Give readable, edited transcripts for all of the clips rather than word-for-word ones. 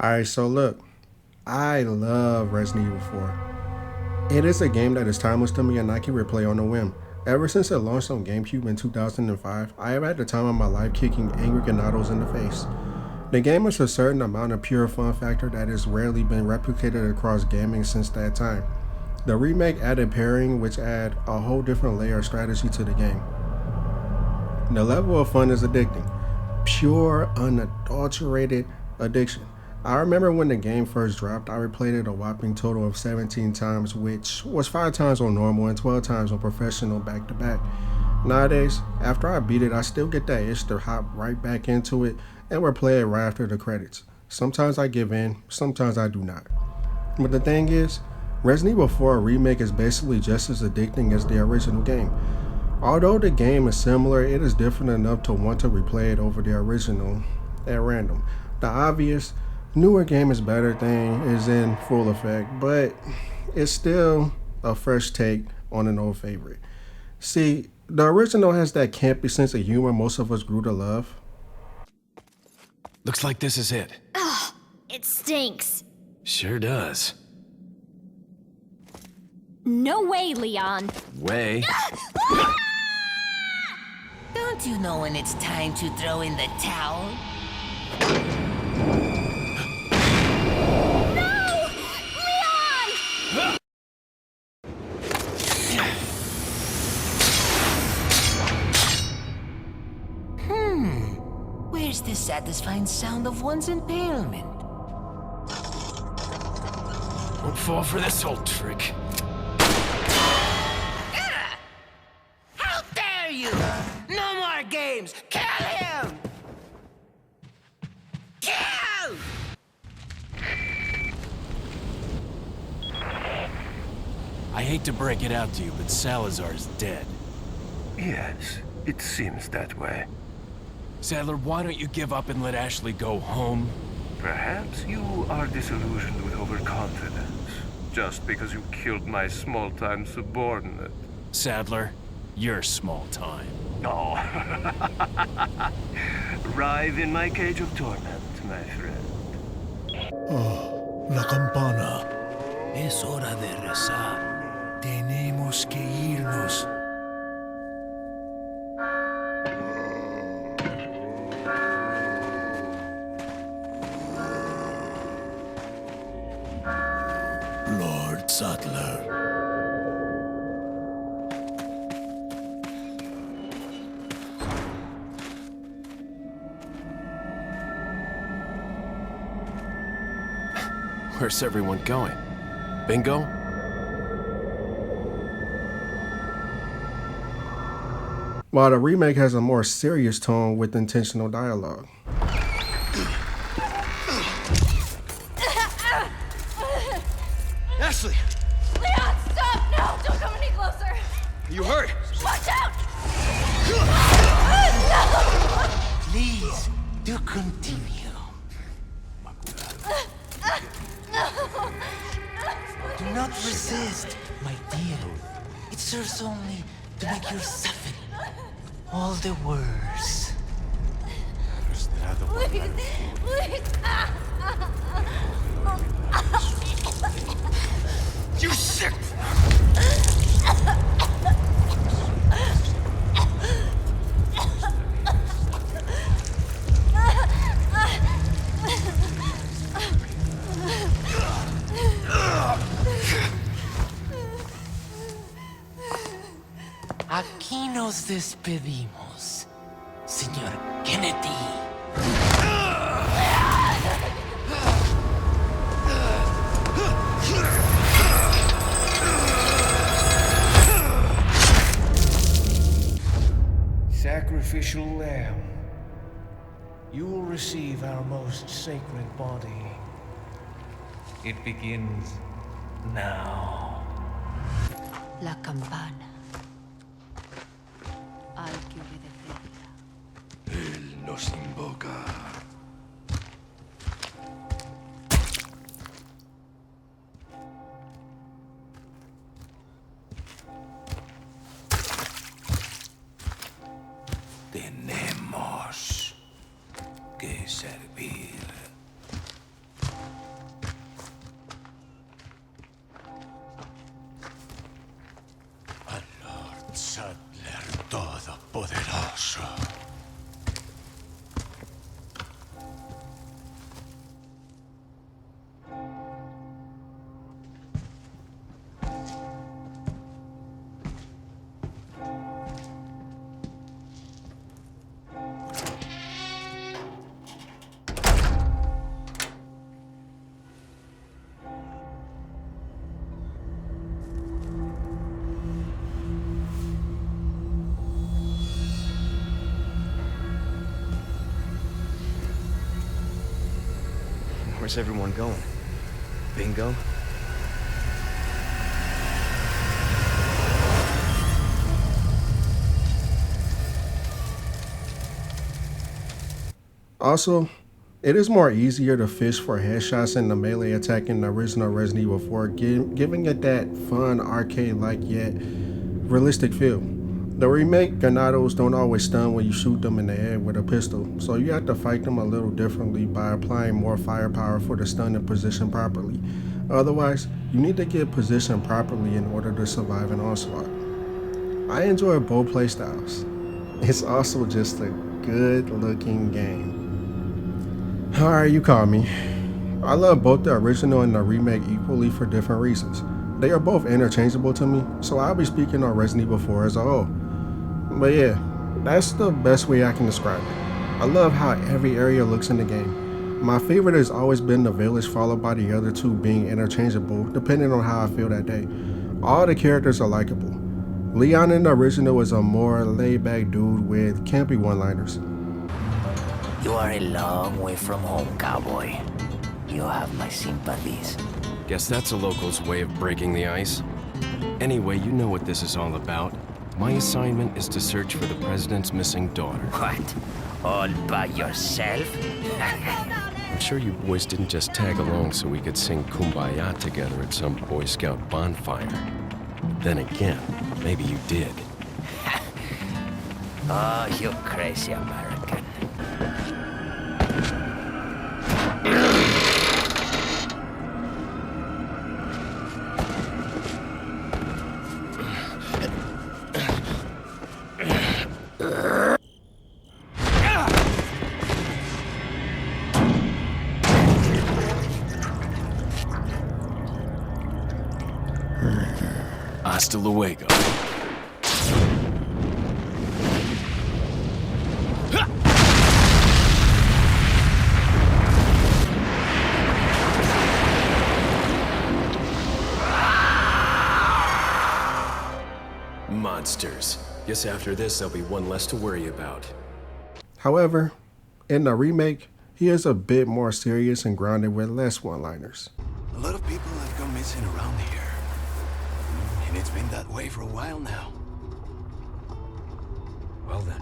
Alright, so look, I love Resident Evil 4. It is a game that is timeless to me and I can replay on a whim. Ever since it launched on GameCube in 2005, I have had the time of my life kicking angry Ganados in the face. The game has a certain amount of pure fun factor that has rarely been replicated across gaming since that time. The remake added pairing, which add a whole different layer of strategy to the game. The level of fun is addicting. Pure, unadulterated addiction. I remember when the game first dropped, I replayed it a whopping total of 17 times, which was 5 times on normal and 12 times on professional back to back. Nowadays, after I beat it, I still get that itch to hop right back into it and replay it right after the credits. Sometimes I give in, sometimes I do not. But the thing is, Resident Evil 4 Remake is basically just as addicting as the original game. Although the game is similar, it is different enough to want to replay it over the original at random. The obvious newer game is better thing is in full effect, but it's still a fresh take on an old favorite. See, the original has that campy sense of humor most of us grew to love. Looks like this is it. Ugh, it stinks. Sure does. No way, Leon. Way? Don't you know when it's time to throw in the towel? No! Leon! Where's the satisfying sound of one's impalement? Won't fall for this old trick. How dare you! No more games! Kill him! Kill! I hate to break it out to you, but Salazar's dead. Yes, it seems that way. Sadler, why don't you give up and let Ashley go home? Perhaps you are disillusioned with overconfidence, just because you killed my small-time subordinate. Sadler, you're small time. Oh. Writhe in my cage of torment, my friend. Oh, la campana. Es hora de rezar. Tenemos que irnos. Lord Sattler. Where's everyone going? Bingo? While the remake has a more serious tone with intentional dialogue. Ashley! Leon, stop! No! Don't come any closer! Are you hurt? Watch out! Please, do continue. Do not resist, my dear. It serves only to make your suffering all the worse. Please! Please! You sick! Aquí nos despedimos, señor Kennedy. Sacrificial lamb, you will receive our most sacred body. It begins now. La campana. Hay que obedecerla. Él nos invoca. Tenemos que servir. Sattler Todopoderoso. Where's everyone going? Bingo? Also, it is more easier to fish for headshots in the melee attack in the original Resident Evil 4, giving it that fun arcade-like yet realistic feel. The remake Ganados don't always stun when you shoot them in the head with a pistol, so you have to fight them a little differently by applying more firepower for the stun and position properly. Otherwise, you need to get positioned properly in order to survive an onslaught. I enjoy both playstyles. It's also just a good looking game. Alright, you call me. I love both the original and the remake equally for different reasons. They are both interchangeable to me, so I'll be speaking on Resident Evil 4 as a whole. But yeah, that's the best way I can describe it. I love how every area looks in the game. My favorite has always been the village, followed by the other two being interchangeable depending on how I feel that day. All the characters are likable. Leon in the original is a more laid-back dude with campy one-liners. You are a long way from home, cowboy. You have my sympathies. Guess that's a local's way of breaking the ice. Anyway, you know what this is all about. My assignment is to search for the president's missing daughter. What? All by yourself? I'm sure you boys didn't just tag along so we could sing Kumbaya together at some Boy Scout bonfire. Then again, maybe you did. Oh, you crazy American. Hasta luego. Monsters. Guess after this, there'll be one less to worry about. However, in the remake, he is a bit more serious and grounded with less one-liners. A lot of people have gone missing around here. And it's been that way for a while now. Well then,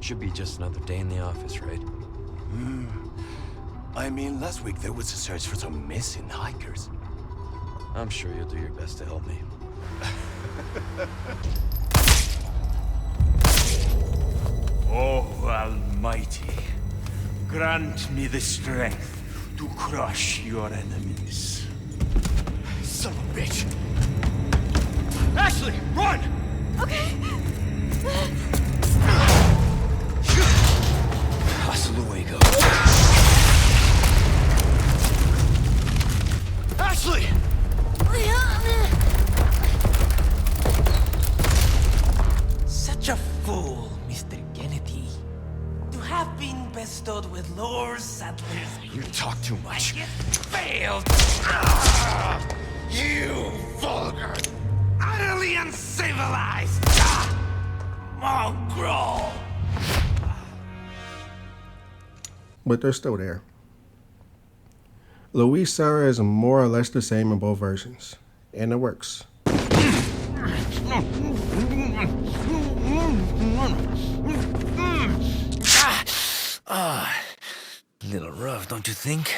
should be just another day in the office, right? I mean, last week there was a search for some missing hikers. I'm sure you'll do your best to help me. Oh, Almighty, grant me the strength to crush your enemies. Son of a bitch! Ashley, run! Okay. Hasta luego. Ashley! Such a fool, Mr. Kennedy. To have been bestowed with Lord Sadler's. You talk too much. It failed. You vulgar, utterly uncivilized mongrel! But they're still there. Luis Serra is more or less the same in both versions, and it works. Little rough, don't you think?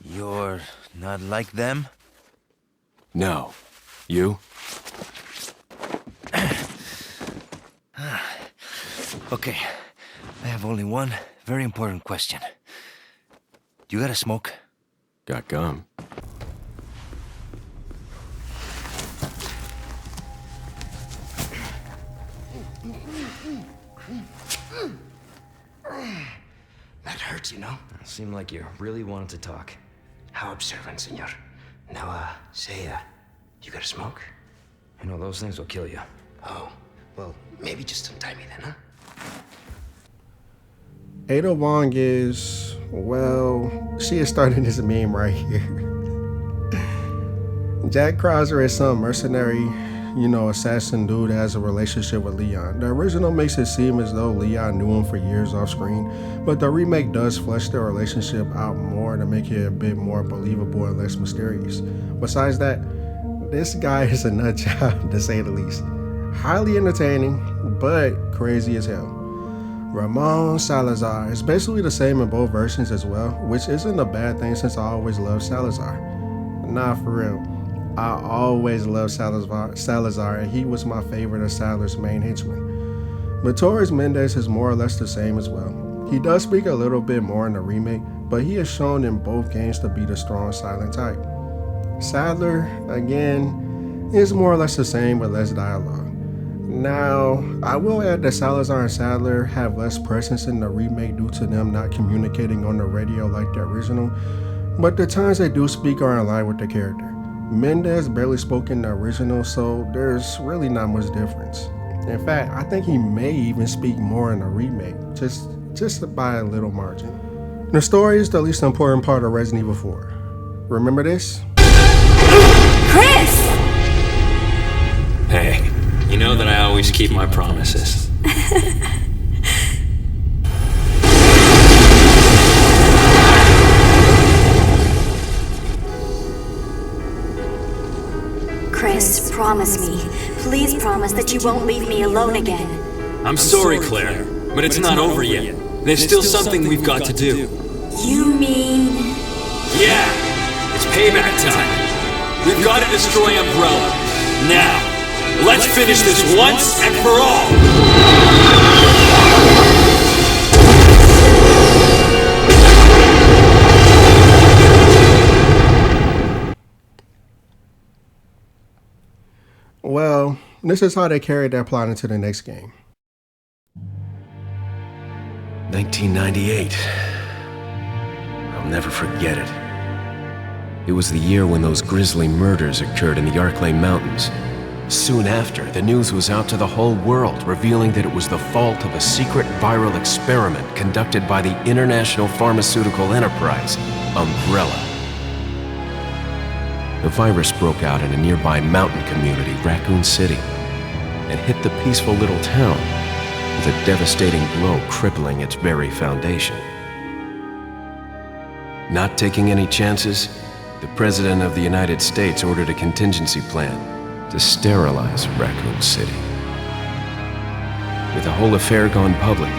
You're not like them? No. You? Okay, I have only one very important question. Do you got a smoke? Got gum. hurts, you know? Seemed like you really wanted to talk. How observant, senor. Now, say, you got a smoke? You know, those things will kill you. Oh, well, maybe just untie me then, huh? Ada Wong is, well, she is starting this meme right here. Jack Krauser is some mercenary, assassin dude that has a relationship with Leon. The original makes it seem as though Leon knew him for years off screen, but the remake does flesh their relationship out more to make it a bit more believable and less mysterious. Besides that, this guy is a nut job to say the least. Highly entertaining, but crazy as hell. Ramon Salazar is basically the same in both versions as well, which isn't a bad thing since I always loved Salazar. Nah, for real. I always loved Salazar, and he was my favorite of Sadler's main henchman. But Torres Mendez is more or less the same as well. He does speak a little bit more in the remake, but he is shown in both games to be the strong silent type. Sadler, again, is more or less the same with less dialogue. Now, I will add that Salazar and Sadler have less presence in the remake due to them not communicating on the radio like the original, but the times they do speak are in line with the character. Mendez barely spoke in the original, so there's really not much difference. In fact, I think he may even speak more in the remake, just by a little margin. The story is the least important part of Resident Evil 4. Remember this? Chris! Hey, you know that I always keep my promises. Chris, promise me. Please promise that you won't leave me alone again. I'm sorry, Claire, but it's not over yet. There's still something we've got to do. You mean... Yeah! It's payback time. We've got to destroy Umbrella. Now, let's finish this once and for all! Well, this is how they carried that plot into the next game. 1998. I'll never forget it. It was the year when those grisly murders occurred in the Arklay Mountains. Soon after, the news was out to the whole world, revealing that it was the fault of a secret viral experiment conducted by the international pharmaceutical enterprise, Umbrella. The virus broke out in a nearby mountain community, Raccoon City, and hit the peaceful little town with a devastating blow crippling its very foundation. Not taking any chances, the President of the United States ordered a contingency plan to sterilize Raccoon City. With the whole affair gone public,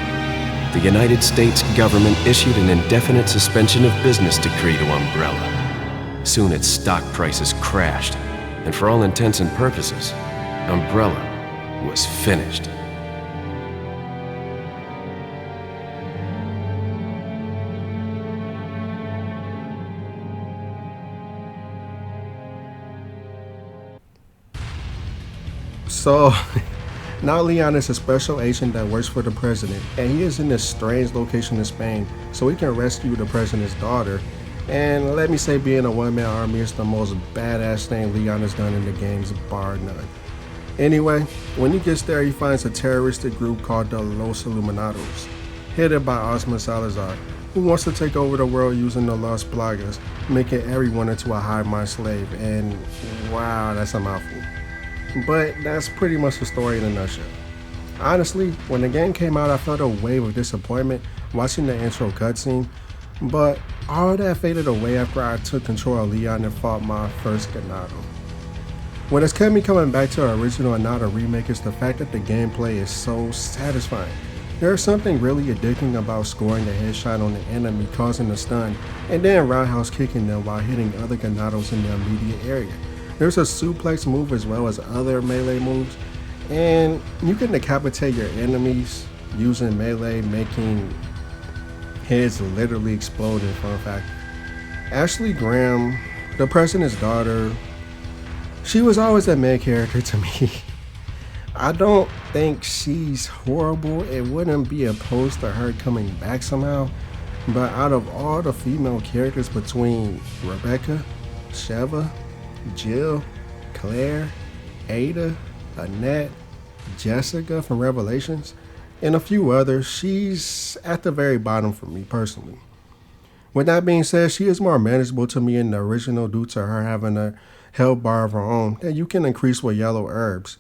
the United States government issued an indefinite suspension of business decree to Umbrella. Soon its stock prices crashed, and for all intents and purposes, Umbrella was finished. So, now Leon is a special agent that works for the president, and he is in this strange location in Spain so he can rescue the president's daughter. And let me say, being a one-man army is the most badass thing Leon has done in the games, bar none. Anyway, when he gets there, he finds a terroristic group called the Los Illuminados, headed by Osman Salazar, who wants to take over the world using the Las Plagas, making everyone into a hive-mind slave. And wow, that's a mouthful. But that's pretty much the story in a nutshell. Honestly, when the game came out, I felt a wave of disappointment watching the intro cutscene, but all that faded away after I took control of Leon and fought my first Ganado. What has kept me coming back to the original and not a remake is the fact that the gameplay is so satisfying. There is something really addicting about scoring a headshot on the enemy, causing a stun, and then roundhouse kicking them while hitting other Ganados in the immediate area. There's a suplex move as well as other melee moves, and you can decapitate your enemies using melee, making heads literally explode in fun fact. Ashley Graham, the president's daughter, she was always a main character to me. I don't think she's horrible. It wouldn't be opposed to her coming back somehow, But out of all the female characters between Rebecca, Sheva, Jill, Claire, Ada, Annette, Jessica from Revelations, and a few others, she's at the very bottom for me personally. With that being said, she is more manageable to me in the original due to her having a health bar of her own that you can increase with yellow herbs.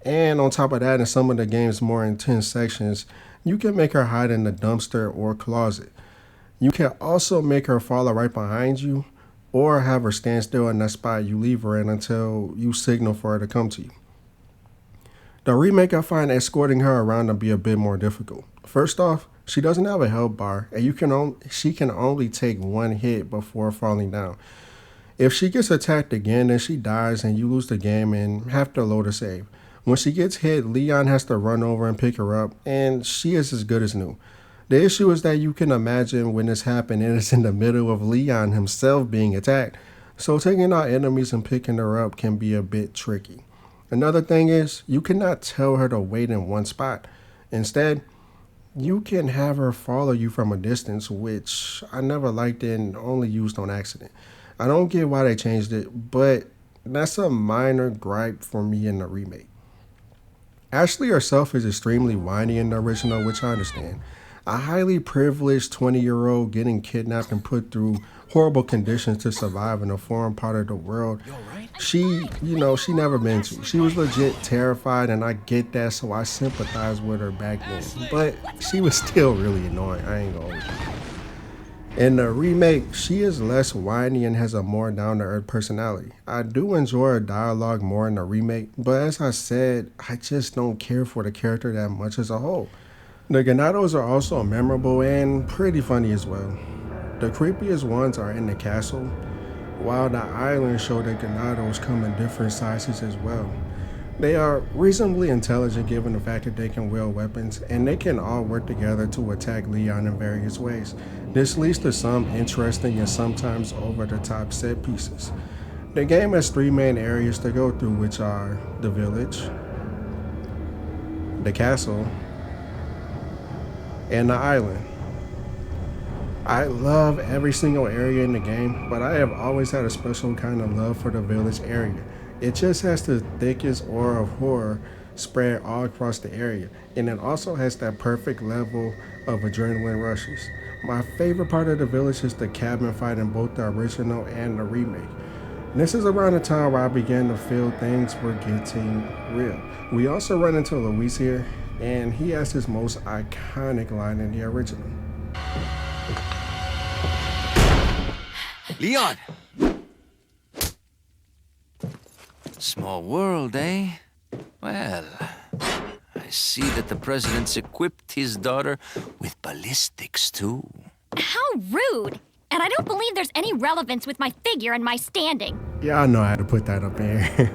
And on top of that, in some of the game's more intense sections, you can make her hide in the dumpster or closet. You can also make her follow right behind you or have her stand still in that spot you leave her in until you signal for her to come to you. The remake, I find escorting her around to be a bit more difficult. First off, she doesn't have a health bar, and she can only take one hit before falling down. If she gets attacked again, then she dies and you lose the game and have to load a save. When she gets hit, Leon has to run over and pick her up, and she is as good as new. The issue is that you can imagine when this happened, it is in the middle of Leon himself being attacked, so taking out enemies and picking her up can be a bit tricky. Another thing is, you cannot tell her to wait in one spot. Instead, you can have her follow you from a distance, which I never liked and only used on accident. I don't get why they changed it, but that's a minor gripe for me in the remake. Ashley herself is extremely whiny in the original, which I understand. A highly privileged 20-year-old getting kidnapped and put through horrible conditions to survive in a foreign part of the world. She never been to. She was legit terrified, and I get that, so I sympathize with her back then. But she was still really annoying, I ain't gonna hold you. In the remake, she is less whiny and has a more down-to-earth personality. I do enjoy her dialogue more in the remake, but as I said, I just don't care for the character that much as a whole. The Ganados are also memorable and pretty funny as well. The creepiest ones are in the castle, while the islands show that Ganados come in different sizes as well. They are reasonably intelligent given the fact that they can wield weapons, and they can all work together to attack Leon in various ways. This leads to some interesting and sometimes over-the-top set pieces. The game has 3 main areas to go through, which are the village, the castle, and the island. I love every single area in the game, but I have always had a special kind of love for the village area. It just has the thickest aura of horror spread all across the area, and it also has that perfect level of adrenaline rushes. My favorite part of the village is the cabin fight in both the original and the remake. This is around the time where I began to feel things were getting real. We also run into Luis here, and he has his most iconic line in the original. Leon! Small world, eh? Well, I see that the president's equipped his daughter with ballistics, too. How rude! And I don't believe there's any relevance with my figure and my standing. Yeah, I know how to put that up there.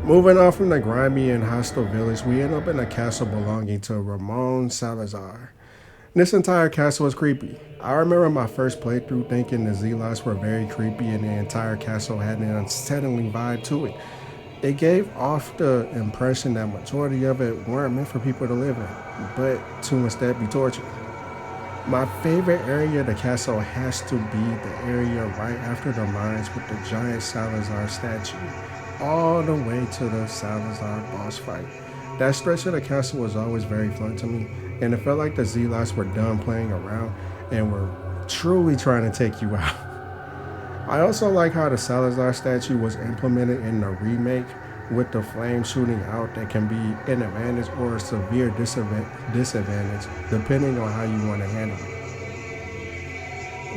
Moving on from the grimy and hostile village, we end up in a castle belonging to Ramon Salazar. This entire castle is creepy. I remember my first playthrough thinking the Zealots were very creepy and the entire castle had an unsettling vibe to it. It gave off the impression that majority of it weren't meant for people to live in, but to instead be tortured. My favorite area of the castle has to be the area right after the mines with the giant Salazar statue, all the way to the Salazar boss fight. That stretch of the castle was always very fun to me, and it felt like the Zealots were done playing around and were truly trying to take you out. I also like how the Salazar statue was implemented in the remake with the flame shooting out that can be an advantage or a severe disadvantage depending on how you want to handle it.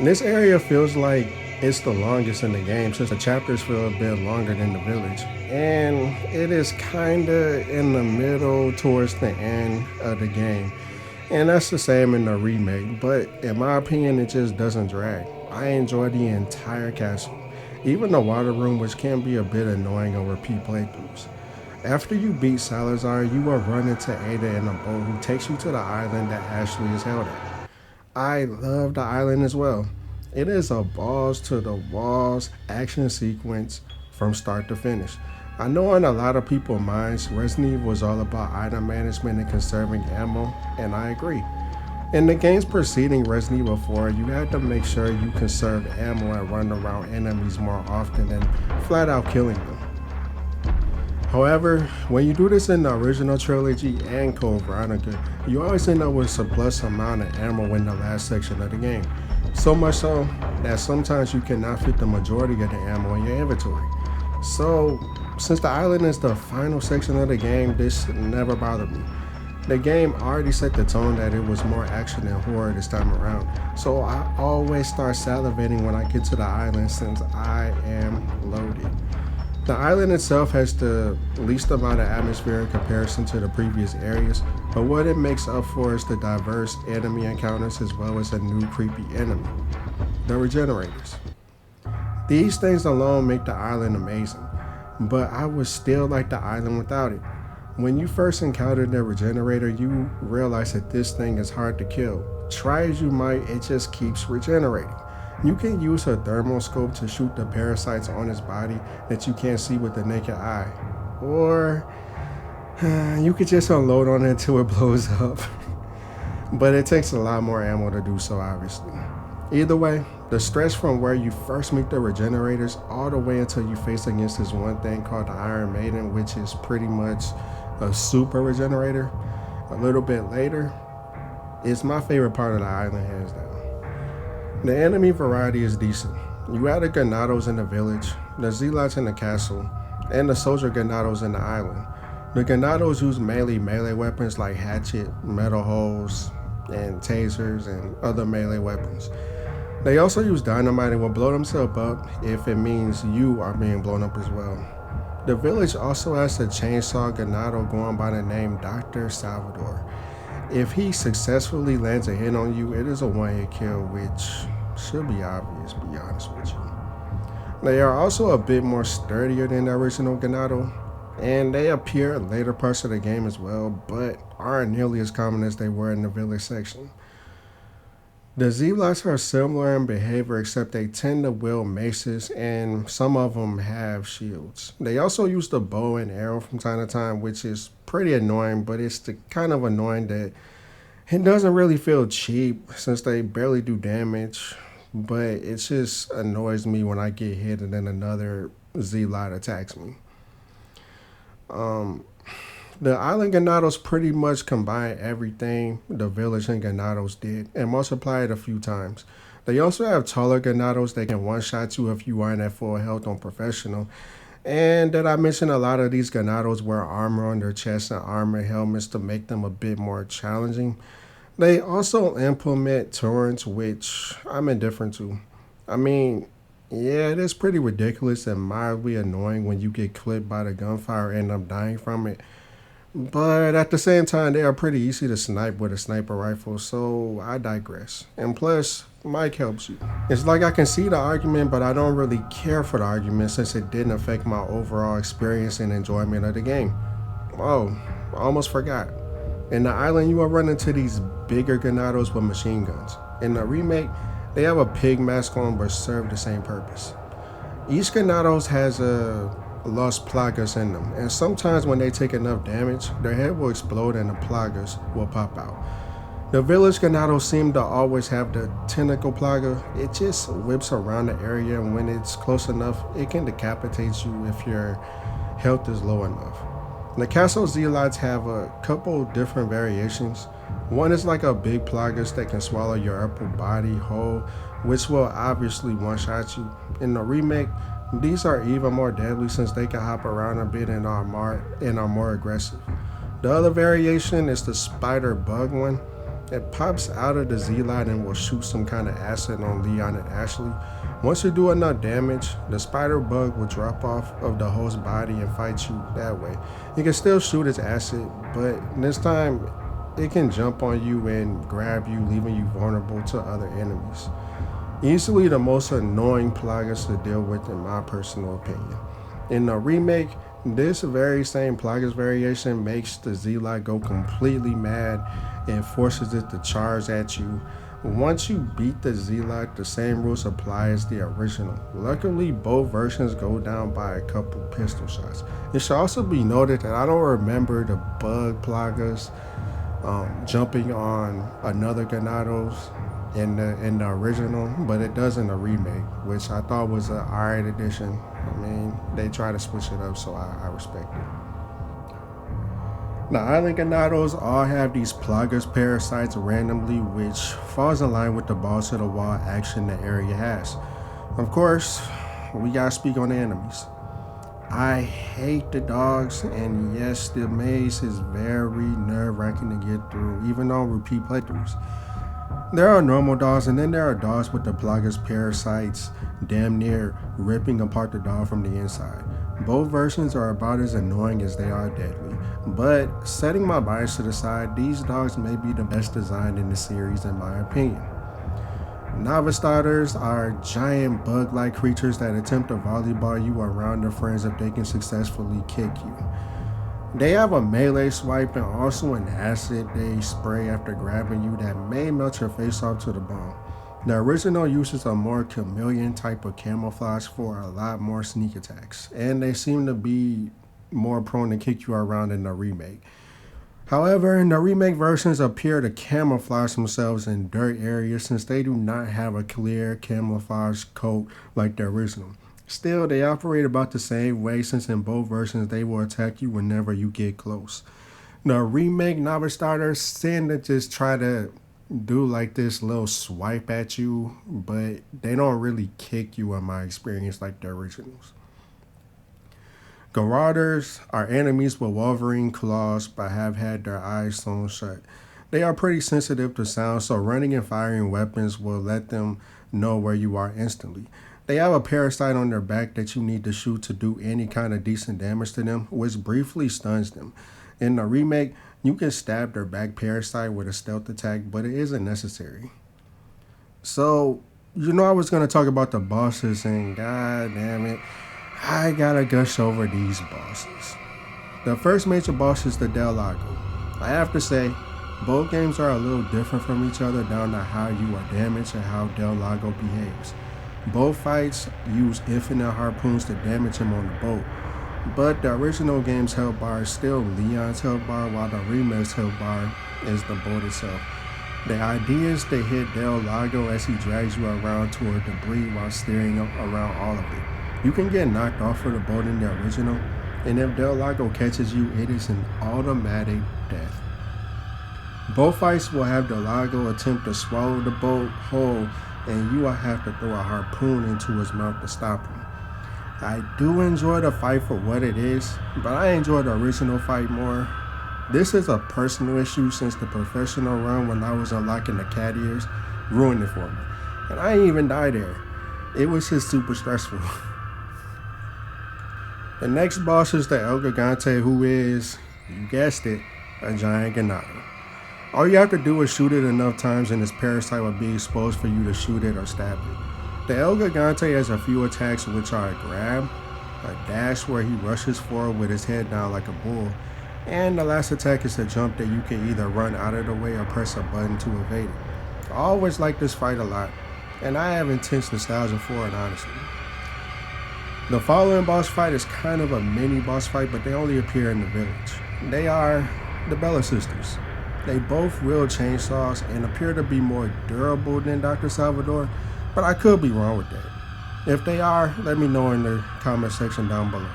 This area feels like it's the longest in the game since the chapters feel a bit longer than the village, and it is kinda in the middle towards the end of the game, and that's the same in the remake, but in my opinion it just doesn't drag. I enjoy the entire castle, even the water room, which can be a bit annoying on repeat playthroughs. After you beat Salazar, you will run into Ada in a boat who takes you to the island that Ashley is held at. I love the island as well. It is a balls to the walls action sequence from start to finish. I know in a lot of people's minds, Resident Evil was all about item management and conserving ammo, and I agree. In the games preceding Resident Evil 4, you had to make sure you conserved ammo and run around enemies more often than flat out killing them. However, when you do this in the original trilogy and Code Veronica, you always end up with a surplus amount of ammo in the last section of the game. So much so that sometimes you cannot fit the majority of the ammo in your inventory. So, since the island is the final section of the game, this never bothered me. The game already set the tone that it was more action and horror this time around, so I always start salivating when I get to the island since I am loaded. The island itself has the least amount of atmosphere in comparison to the previous areas, but what it makes up for is the diverse enemy encounters as well as a new creepy enemy, the Regenerators. These things alone make the island amazing, but I would still like the island without it. When you first encounter the Regenerator, you realize that this thing is hard to kill. Try as you might, it just keeps regenerating. You can use a thermoscope to shoot the parasites on its body that you can't see with the naked eye. Or you could just unload on it until it blows up. But it takes a lot more ammo to do so, obviously. Either way, the stretch from where you first meet the Regenerators all the way until you face against this one thing called the Iron Maiden, which is pretty much a super regenerator, a little bit later, is my favorite part of the island, hands down. The enemy variety is decent. You have the Ganados in the village, the Zealots in the castle, and the soldier Ganados in the island. The Ganados use mainly melee weapons like hatchet, metal holes, and tasers, and other melee weapons. They also use dynamite and will blow themselves up if it means you are being blown up as well. The village also has a chainsaw Ganado going by the name Dr. Salvador. If he successfully lands a hit on you, it is a one-hit kill, which should be obvious, to be honest with you. They are also a bit more sturdier than the original Ganado, and they appear in later parts of the game as well, but aren't nearly as common as they were in the village section. The Zealots are similar in behavior, except they tend to wield maces, and some of them have shields. They also use the bow and arrow from time to time, which is pretty annoying, but it's the kind of annoying that it doesn't really feel cheap since they barely do damage, but it just annoys me when I get hit and then another Zealot attacks me. The island Ganados pretty much combine everything the village and Ganados did and multiply it a few times. They also have taller Ganados that can one-shot you if you aren't at full health on professional. And did I mention a lot of these Ganados wear armor on their chests and armor helmets to make them a bit more challenging. They also implement turrets, which I'm indifferent to. I mean, yeah, it is pretty ridiculous and mildly annoying when you get clipped by the gunfire and end up dying from it. But at the same time, they are pretty easy to snipe with a sniper rifle, so I digress. And plus, Mike helps you. It's like I can see the argument, but I don't really care for the argument since it didn't affect my overall experience and enjoyment of the game. Oh, I almost forgot. In the island, you will run into these bigger Ganados with machine guns. In the remake, they have a pig mask on but serve the same purpose. Each Ganados has a Los Plagas in them, and sometimes when they take enough damage, their head will explode and the Plagas will pop out. The village Ganados seem to always have the tentacle Plaga. It just whips around the area, and when it's close enough, it can decapitate you if your health is low enough. The Castle Zealots have a couple different variations. One is like a big Plagas that can swallow your upper body whole, which will obviously one-shot you. In the remake, these are even more deadly since they can hop around a bit and are more aggressive. The other variation is the spider bug one. It pops out of the Zealot and will shoot some kind of acid on Leon and Ashley. Once you do enough damage, the spider bug will drop off of the host body and fight you that way. You can still shoot its acid, but this time it can jump on you and grab you, leaving you vulnerable to other enemies. Easily the most annoying Plagas to deal with in my personal opinion. In the remake, this very same Plagas variation makes the Zealot go completely mad and forces it to charge at you. Once you beat the Zealot, the same rules apply as the original. Luckily, both versions go down by a couple pistol shots. It should also be noted that I don't remember the bug Plagas. jumping on another Ganados in the original, but it does in the remake, which I thought was an alright addition. I mean, they try to switch it up, so I respect it. The island Ganados all have these plagas parasites randomly, which falls in line with the balls to the wall action the area has. Of course, we gotta speak on the enemies. I hate the dogs, and yes, the maze is very nerve-wracking to get through, even on repeat playthroughs. There are normal dogs, and then there are dogs with the plagas parasites damn near ripping apart the dog from the inside. Both versions are about as annoying as they are deadly, but setting my bias to the side, these dogs may be the best designed in the series in my opinion. Novice starters are giant bug-like creatures that attempt to volleyball you around their friends if they can successfully kick you. They have a melee swipe and also an acid they spray after grabbing you that may melt your face off to the bone. The original uses a more chameleon type of camouflage for a lot more sneak attacks, and they seem to be more prone to kick you around in the remake. However, in the remake versions appear to camouflage themselves in dirt areas since they do not have a clear camouflage coat like the original. Still, they operate about the same way since in both versions they will attack you whenever you get close. The remake novice starters tend to just try to do like this little swipe at you, but they don't really kick you in my experience like the originals. Marauders are enemies with Wolverine claws but have had their eyes sewn shut. They are pretty sensitive to sound, so running and firing weapons will let them know where you are instantly. They have a parasite on their back that you need to shoot to do any kind of decent damage to them, which briefly stuns them. In the remake, you can stab their back parasite with a stealth attack, but it isn't necessary. So, I was going to talk about the bosses, and god damn it, I gotta gush over these bosses. The first major boss is the Del Lago. I have to say, both games are a little different from each other down to how you are damaged and how Del Lago behaves. Both fights use infinite harpoons to damage him on the boat, but the original game's health bar is still Leon's health bar, while the remake's health bar is the boat itself. The idea is to hit Del Lago as he drags you around toward debris while steering around all of it. You can get knocked off of the boat in the original, and if Del Lago catches you, it is an automatic death. Both fights will have Del Lago attempt to swallow the boat whole, and you will have to throw a harpoon into his mouth to stop him. I do enjoy the fight for what it is, but I enjoy the original fight more. This is a personal issue since the professional run when I was unlocking the cat ears ruined it for me, and I didn't even die there. It was just super stressful. The next boss is the El Gigante, who is, you guessed it, a giant Ganado. All you have to do is shoot it enough times and this parasite will be exposed for you to shoot it or stab it. The El Gigante has a few attacks which are a grab, a dash where he rushes forward with his head down like a bull, and the last attack is a jump that you can either run out of the way or press a button to evade it. I always like this fight a lot, and I have intense nostalgia for it honestly. The following boss fight is kind of a mini boss fight, but they only appear in the village. They are the Bella sisters. They both wield chainsaws and appear to be more durable than Dr. Salvador, but I could be wrong with that. If they are, let me know in the comment section down below.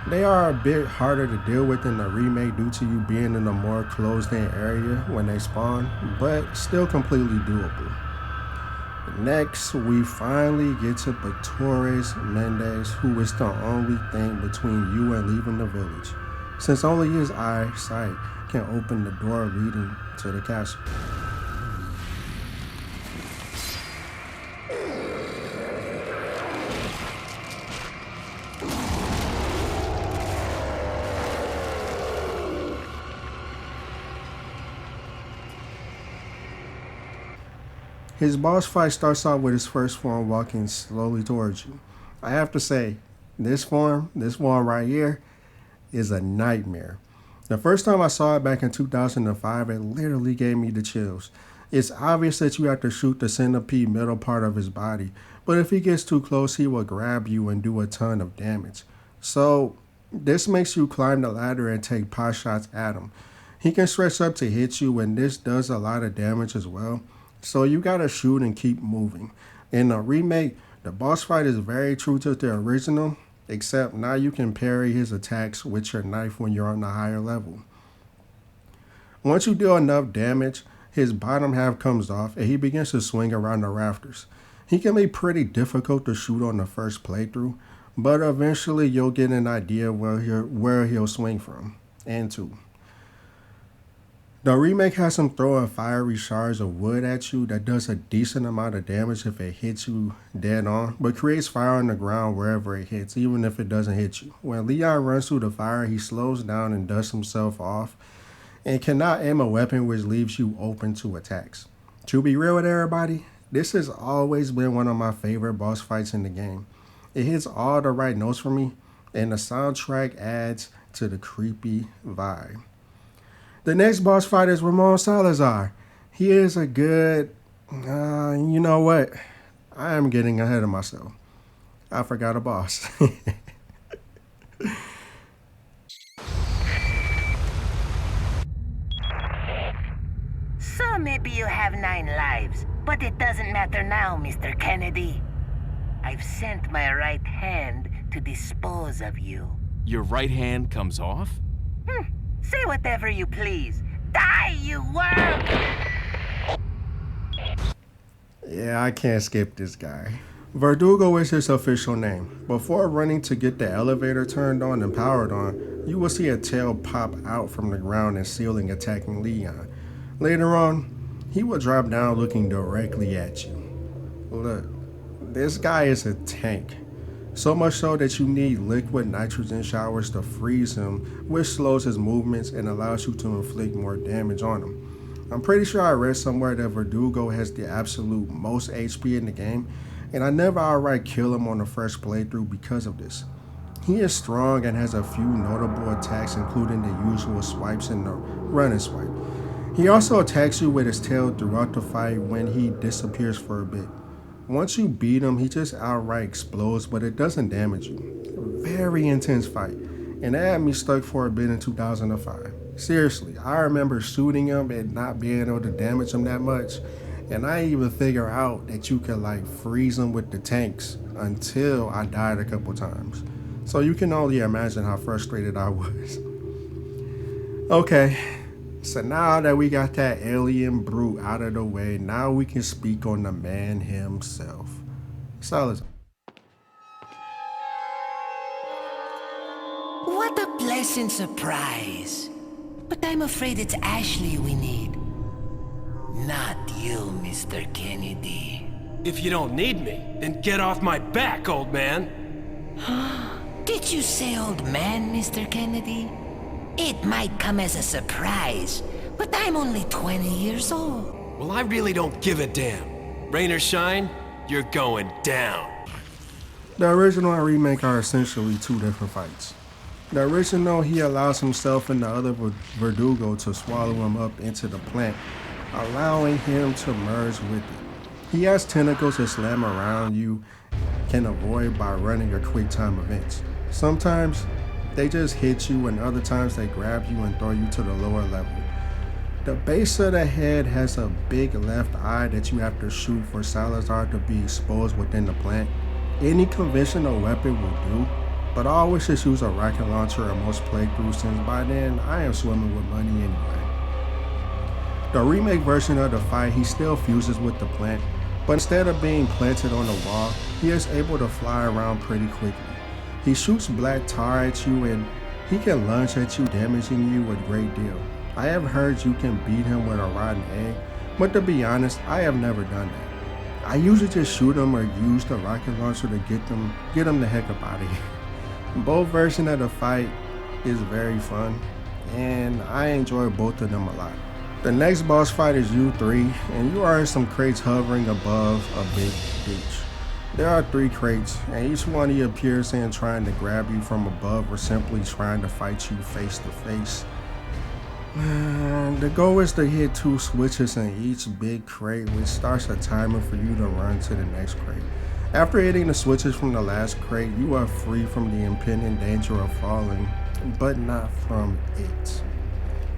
They are a bit harder to deal with in the remake due to you being in a more closed-in area when they spawn, but still completely doable. Next, we finally get to Torres Mendez, who is the only thing between you and leaving the village, since only his eyesight can open the door leading to the castle. His boss fight starts off with his first form walking slowly towards you. I have to say, this one right here, is a nightmare. The first time I saw it back in 2005, it literally gave me the chills. It's obvious that you have to shoot the centipede middle part of his body, but if he gets too close, he will grab you and do a ton of damage. So, this makes you climb the ladder and take pot shots at him. He can stretch up to hit you, and this does a lot of damage as well. So you gotta shoot and keep moving. In the remake, the boss fight is very true to the original, except now you can parry his attacks with your knife when you're on a higher level. Once you deal enough damage, his bottom half comes off and he begins to swing around the rafters. He can be pretty difficult to shoot on the first playthrough, but eventually you'll get an idea where he'll swing from and to. The remake has him throwing fiery shards of wood at you that does a decent amount of damage if it hits you dead on, but creates fire on the ground wherever it hits, even if it doesn't hit you. When Leon runs through the fire, he slows down and dusts himself off, and cannot aim a weapon, which leaves you open to attacks. To be real with everybody, this has always been one of my favorite boss fights in the game. It hits all the right notes for me, and the soundtrack adds to the creepy vibe. The next boss fight is Ramon Salazar. He is a good... you know what? I am getting ahead of myself. I forgot a boss. So maybe you have 9 lives, but it doesn't matter now, Mr. Kennedy. I've sent my right hand to dispose of you. Your right hand comes off? Say whatever you please. Die, you worm! Yeah, I can't skip this guy. Verdugo is his official name. Before running to get the elevator turned on and powered on, you will see a tail pop out from the ground and ceiling attacking Leon. Later on, he will drop down looking directly at you. Look, this guy is a tank. So much so that you need liquid nitrogen showers to freeze him, which slows his movements and allows you to inflict more damage on him. I'm pretty sure I read somewhere that Verdugo has the absolute most HP in the game, and I never outright kill him on the first playthrough because of this. He is strong and has a few notable attacks, including the usual swipes and the run and swipe. He also attacks you with his tail throughout the fight when he disappears for a bit. Once you beat him, he just outright explodes, but it doesn't damage you. Very intense fight, and that had me stuck for a bit in 2005. Seriously, I remember shooting him and not being able to damage him that much, and I didn't even figure out that you could like freeze him with the tanks until I died a couple times. So you can only imagine how frustrated I was. Okay. So now that we got that alien brute out of the way, now we can speak on the man himself. Salazar. What a pleasant surprise. But I'm afraid it's Ashley we need. Not you, Mr. Kennedy. If you don't need me, then get off my back, old man. Did you say old man, Mr. Kennedy? It might come as a surprise, but I'm only 20 years old. Well, I really don't give a damn. Rain or shine, you're going down. The original and remake are essentially two different fights. The original, he allows himself and the other Verdugo to swallow him up into the plant, allowing him to merge with it. He has tentacles that slam around you, can avoid by running or quick time events. Sometimes, they just hit you, and other times they grab you and throw you to the lower level. The base of the head has a big left eye that you have to shoot for Salazar to be exposed within the plant. Any conventional weapon will do, but I always just use a rocket launcher in most playthroughs since by then I am swimming with money anyway. The remake version of the fight, he still fuses with the plant, but instead of being planted on the wall, he is able to fly around pretty quickly. He shoots black tar at you and he can launch at you, damaging you a great deal. I have heard you can beat him with a rotten egg, but to be honest, I have never done that. I usually just shoot him or use the rocket launcher to get him the heck up out of here. Both versions of the fight is very fun, and I enjoy both of them a lot. The next boss fight is U3, and you are in some crates hovering above a big beach. There are 3 crates, and each one he appears in trying to grab you from above or simply trying to fight you face to face. The goal is to hit 2 switches in each big crate, which starts a timer for you to run to the next crate. After hitting the switches from the last crate, you are free from the impending danger of falling, but not from it.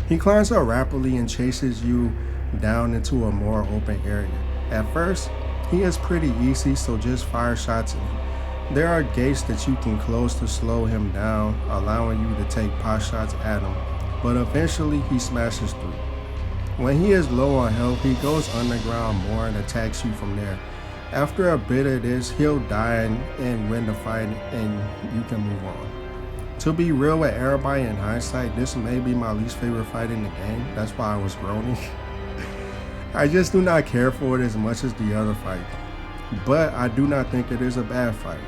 He climbs up rapidly and chases you down into a more open area. At first, he is pretty easy, so just fire shots at him. There are gates that you can close to slow him down, allowing you to take pot shots at him, but eventually he smashes through. When he is low on health, he goes underground more and attacks you from there. After a bit of this, he'll die and win the fight, and you can move on. To be real with everybody, in hindsight, this may be my least favorite fight in the game. That's why I was groaning. I just do not care for it as much as the other fight, but I do not think it is a bad fight.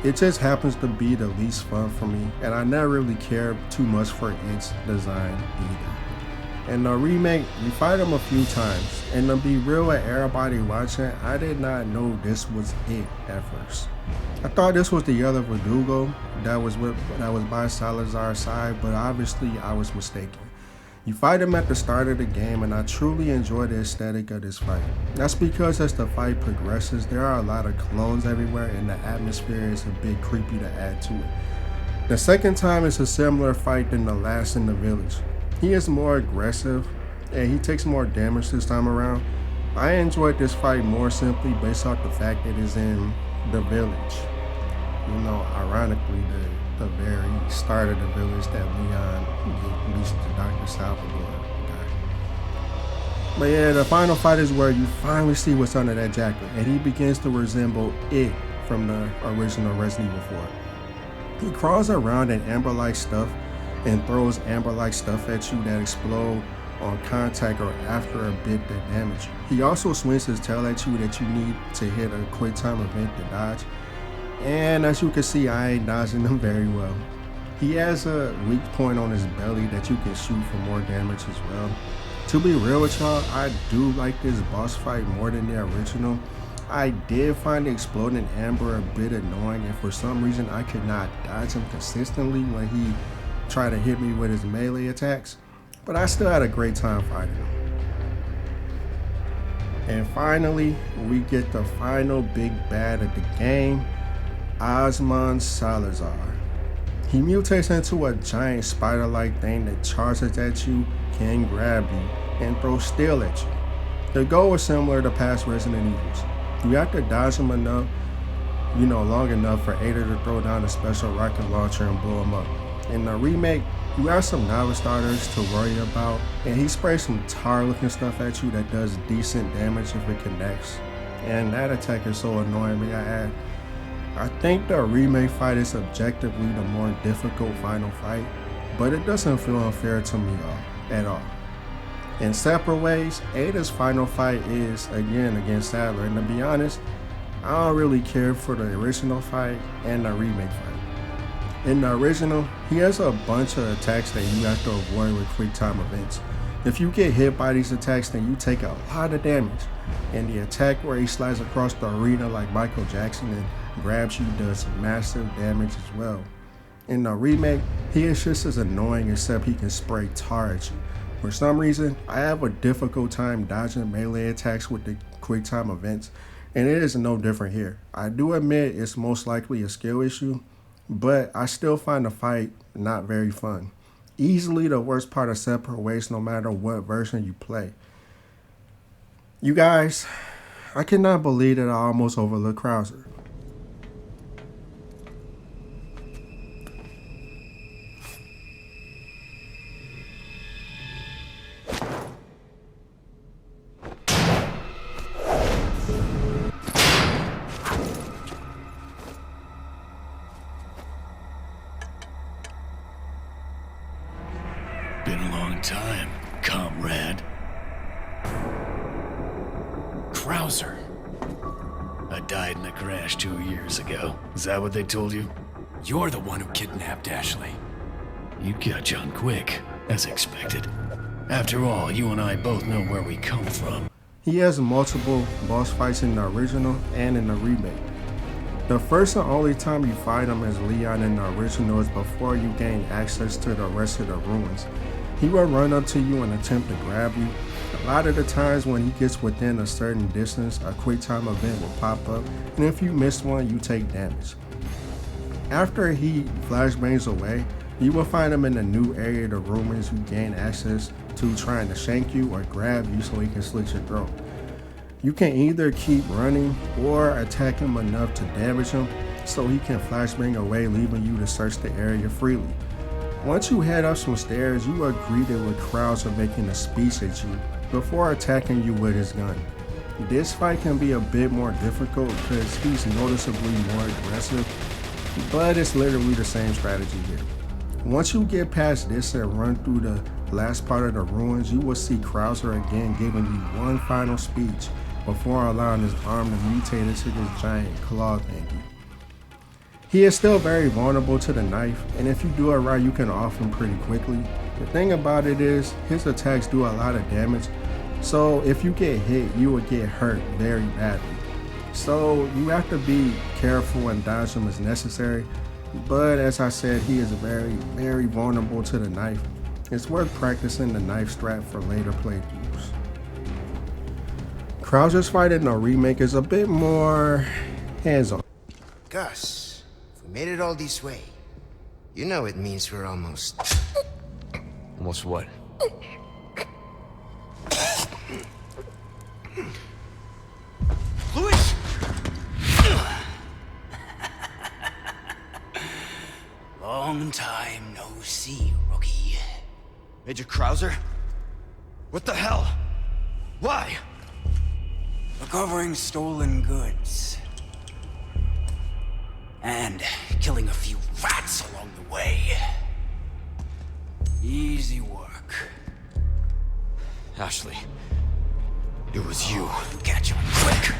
It just happens to be the least fun for me, and I never really cared too much for its design either. In the remake, you fight him a few times, and to be real with everybody watching, I did not know this was it at first. I thought this was the other Verdugo that was by Salazar's side, but obviously I was mistaken. You fight him at the start of the game, and I truly enjoy the aesthetic of this fight. That's because as the fight progresses, there are a lot of clones everywhere, and the atmosphere is a bit creepy to add to it. The second time is a similar fight than the last in the village. He is more aggressive, and he takes more damage this time around. I enjoyed this fight more simply based off the fact that it is in the village. You know, ironically, the very start of the village that Leon meets the Dr. Salvador guy. But yeah, the final fight is where you finally see what's under that jacket, and he begins to resemble it from the original Resident Evil 4. He crawls around in amber-like stuff and throws amber-like stuff at you that explode on contact or after a bit that damage you. He also swings his tail at you that you need to hit a quick time event to dodge. And as you can see, I ain't dodging them very well. He has a weak point on his belly that you can shoot for more damage as well. To be real with y'all, I do like this boss fight more than the original. I did find the exploding amber a bit annoying, and for some reason I could not dodge him consistently when he tried to hit me with his melee attacks, but I still had a great time fighting him. And finally, we get the final big bad of the game, Osman Salazar. He mutates into a giant spider-like thing that charges at you, can grab you, and throw steel at you. The goal is similar to past Resident Evils. You have to dodge him enough, long enough for Ada to throw down a special rocket launcher and blow him up. In the remake, you have some novice starters to worry about, and he sprays some tar-looking stuff at you that does decent damage if it connects. And that attack is so annoying, may I add. I think the remake fight is objectively the more difficult final fight, but it doesn't feel unfair to me at all. In separate ways, Ada's final fight is, again, against Sadler, and to be honest, I don't really care for the original fight and the remake fight. In the original, he has a bunch of attacks that you have to avoid with quick time events. If you get hit by these attacks, then you take a lot of damage, and the attack where he slides across the arena like Michael Jackson and grabs you does massive damage as well. In the remake, he is just as annoying except he can spray tar at you. For some reason, I have a difficult time dodging melee attacks with the quick time events, and it is no different here. I do admit it's most likely a skill issue, but I still find the fight not very fun. Easily the worst part of Separate Ways no matter what version you play. You guys, I cannot believe that I almost overlooked Krauser. Been a long time, comrade. Krauser. I died in a crash 2 years ago. Is that what they told you? You're the one who kidnapped Ashley. You catch on quick, as expected. After all, you and I both know where we come from. He has multiple boss fights in the original and in the remake. The first and only time you fight him as Leon in the original is before you gain access to the rest of the ruins. He will run up to you and attempt to grab you. A lot of the times when he gets within a certain distance, a quick time event will pop up, and if you miss one, you take damage. After he flashbangs away, you will find him in a new area of the ruins you gain access to trying to shank you or grab you so he can slit your throat. You can either keep running or attack him enough to damage him so he can flashbang away, leaving you to search the area freely. Once you head up some stairs, you are greeted with Krauser making a speech at you before attacking you with his gun. This fight can be a bit more difficult because he's noticeably more aggressive, but it's literally the same strategy here. Once you get past this and run through the last part of the ruins, you will see Krauser again giving you one final speech before allowing his arm to mutate into this giant claw thingy. He is still very vulnerable to the knife, and if you do it right, you can off him pretty quickly. The thing about it is, his attacks do a lot of damage, so if you get hit, you will get hurt very badly. So you have to be careful and dodge him as necessary, but as I said, he is very vulnerable to the knife. It's worth practicing the knife strap for later playthroughs. Krauser's fight in the remake is a bit more hands-on. Gus, if we made it all this way, you know it means we're almost... Almost what? Louis! Long time no see, rookie. Major Krauser? What the hell? Why? Recovering stolen goods. And killing a few rats along the way. Easy work. Ashley, it was you. You catch on quick.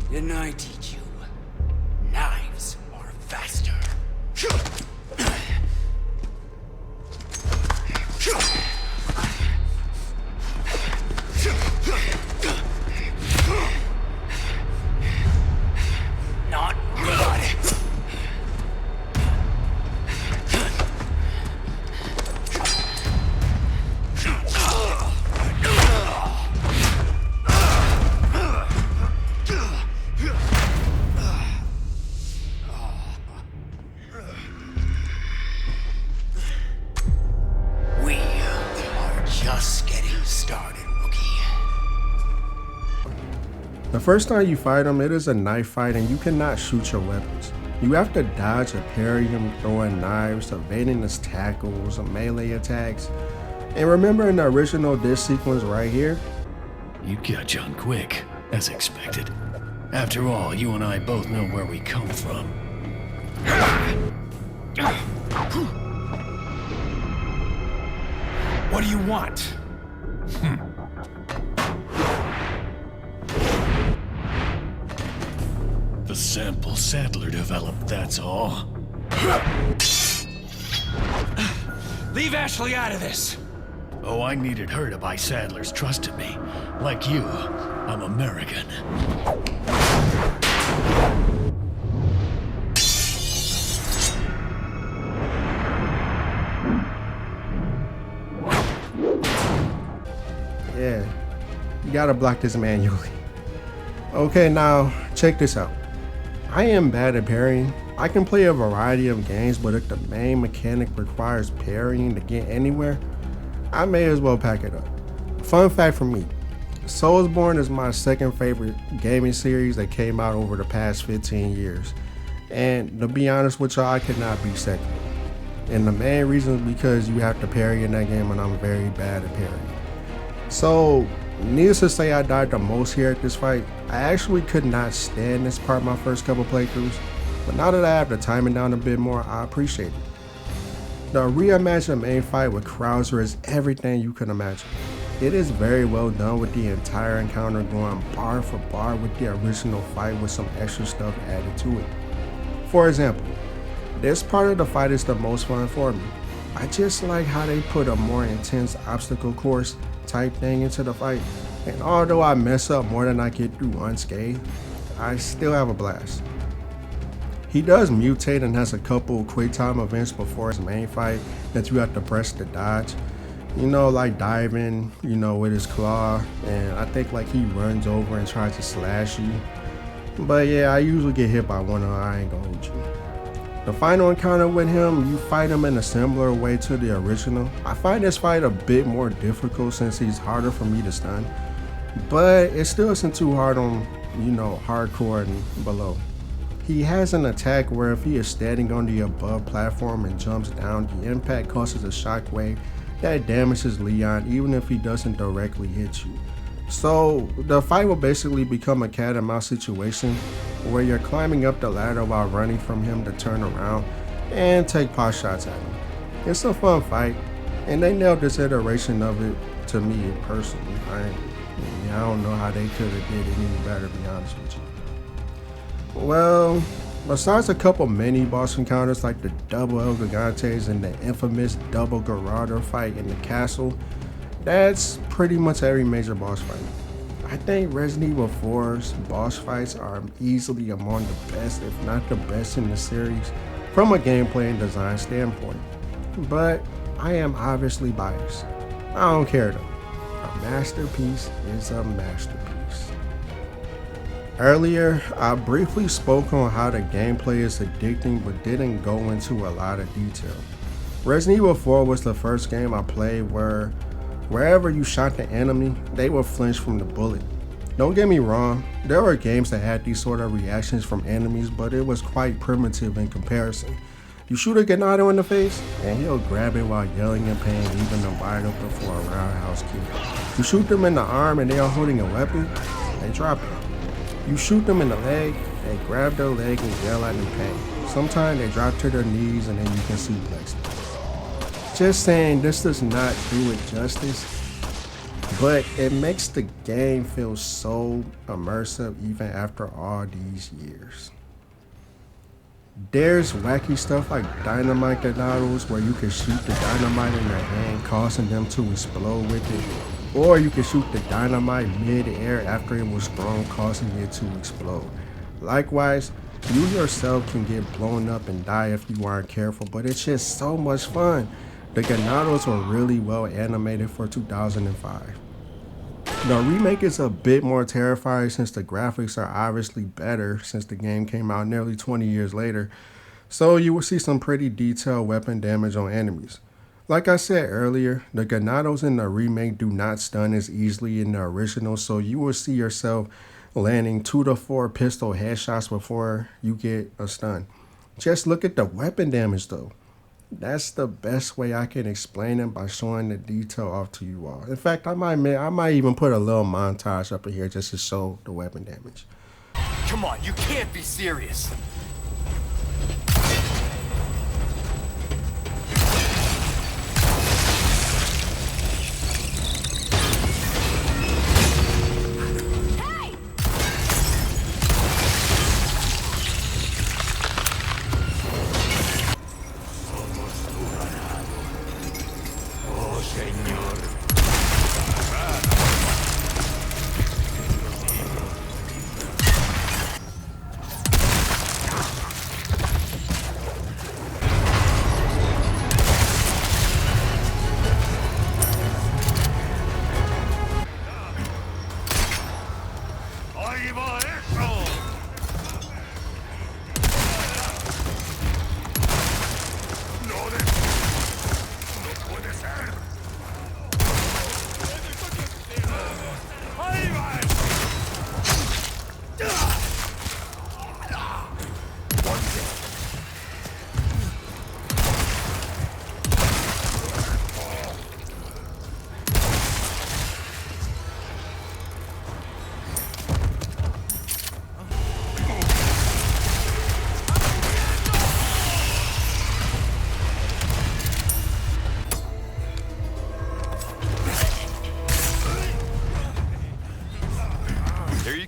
Didn't I teach you? Knives are faster. Not good. We are just getting started, rookie. The first time you fight him, it is a knife fight and you cannot shoot your weapons. You have to dodge or parry him throwing knives, evading his tackles, or melee attacks. And remember in the original dish sequence right here? You catch on quick, as expected. After all, you and I both know where we come from. What do you want? The sample Sadler developed, that's all. Leave Ashley out of this! Oh, I needed her to buy Sadler's trust in me. Like you, I'm American. Yeah, you gotta block this manually. Okay, now check this out. I am bad at parrying. I can play a variety of games, but if the main mechanic requires parrying to get anywhere, I may as well pack it up. Fun fact for me, Soulsborne is my second favorite gaming series that came out over the past 15 years. And to be honest with y'all, I could not be second. And the main reason is because you have to parry in that game and I'm very bad at parrying. So, needless to say, I died the most here at this fight. I actually could not stand this part my first couple playthroughs, but now that I have the timing down a bit more, I appreciate it. The reimagined main fight with Krauser is everything you can imagine. It is very well done with the entire encounter going bar for bar with the original fight with some extra stuff added to it. For example, this part of the fight is the most fun for me. I just like how they put a more intense obstacle course type thing into the fight, and although I mess up more than I get through unscathed, I still have a blast. He does mutate and has a couple quick time events before his main fight that you have to press to dodge. You know, like diving, you know, with his claw, and I think like he runs over and tries to slash you. But yeah, I usually get hit by one of them, I ain't gonna hold you. The final encounter with him, you fight him in a similar way to the original. I find this fight a bit more difficult since he's harder for me to stun, but it still isn't too hard on, hardcore and below. He has an attack where if he is standing on the above platform and jumps down, the impact causes a shockwave that damages Leon even if he doesn't directly hit you. So the fight will basically become a cat and mouse situation where you're climbing up the ladder while running from him to turn around and take pot shots at him. It's a fun fight, and they nailed this iteration of it to me personally. I don't know how they could have did it any better, to be honest with you. Well, besides a couple mini boss encounters like the double El Gigantes and the infamous double Garada fight in the castle, that's pretty much every major boss fight. I think Resident Evil 4's boss fights are easily among the best, if not the best in the series, from a gameplay and design standpoint. But I am obviously biased. I don't care though. A masterpiece is a masterpiece. Earlier, I briefly spoke on how the gameplay is addicting but didn't go into a lot of detail. Resident Evil 4 was the first game I played where wherever you shot the enemy, they would flinch from the bullet. Don't get me wrong, there were games that had these sort of reactions from enemies, but it was quite primitive in comparison. You shoot a Ganado in the face, and he'll grab it while yelling in pain, leaving them wide open for a roundhouse kick. You shoot them in the arm and they are holding a weapon, they drop it. You shoot them in the leg, they grab their leg and yell out in pain. Sometimes they drop to their knees and then you can suplex them. Just saying, this does not do it justice, but it makes the game feel so immersive even after all these years. There's wacky stuff like dynamite Ganados where you can shoot the dynamite in their hand, causing them to explode with it, or you can shoot the dynamite mid-air after it was thrown, causing it to explode. Likewise, you yourself can get blown up and die if you aren't careful, but it's just so much fun. The Ganados were really well animated for 2005. The remake is a bit more terrifying since the graphics are obviously better since the game came out nearly 20 years later, so you will see some pretty detailed weapon damage on enemies. Like I said earlier, the Ganados in the remake do not stun as easily in the original, so you will see yourself landing 2 to 4 pistol headshots before you get a stun. Just look at the weapon damage though. That's the best way I can explain it by showing the detail off to you all. In fact, I might even put a little montage up in here just to show the weapon damage. Come on, you can't be serious.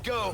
Go.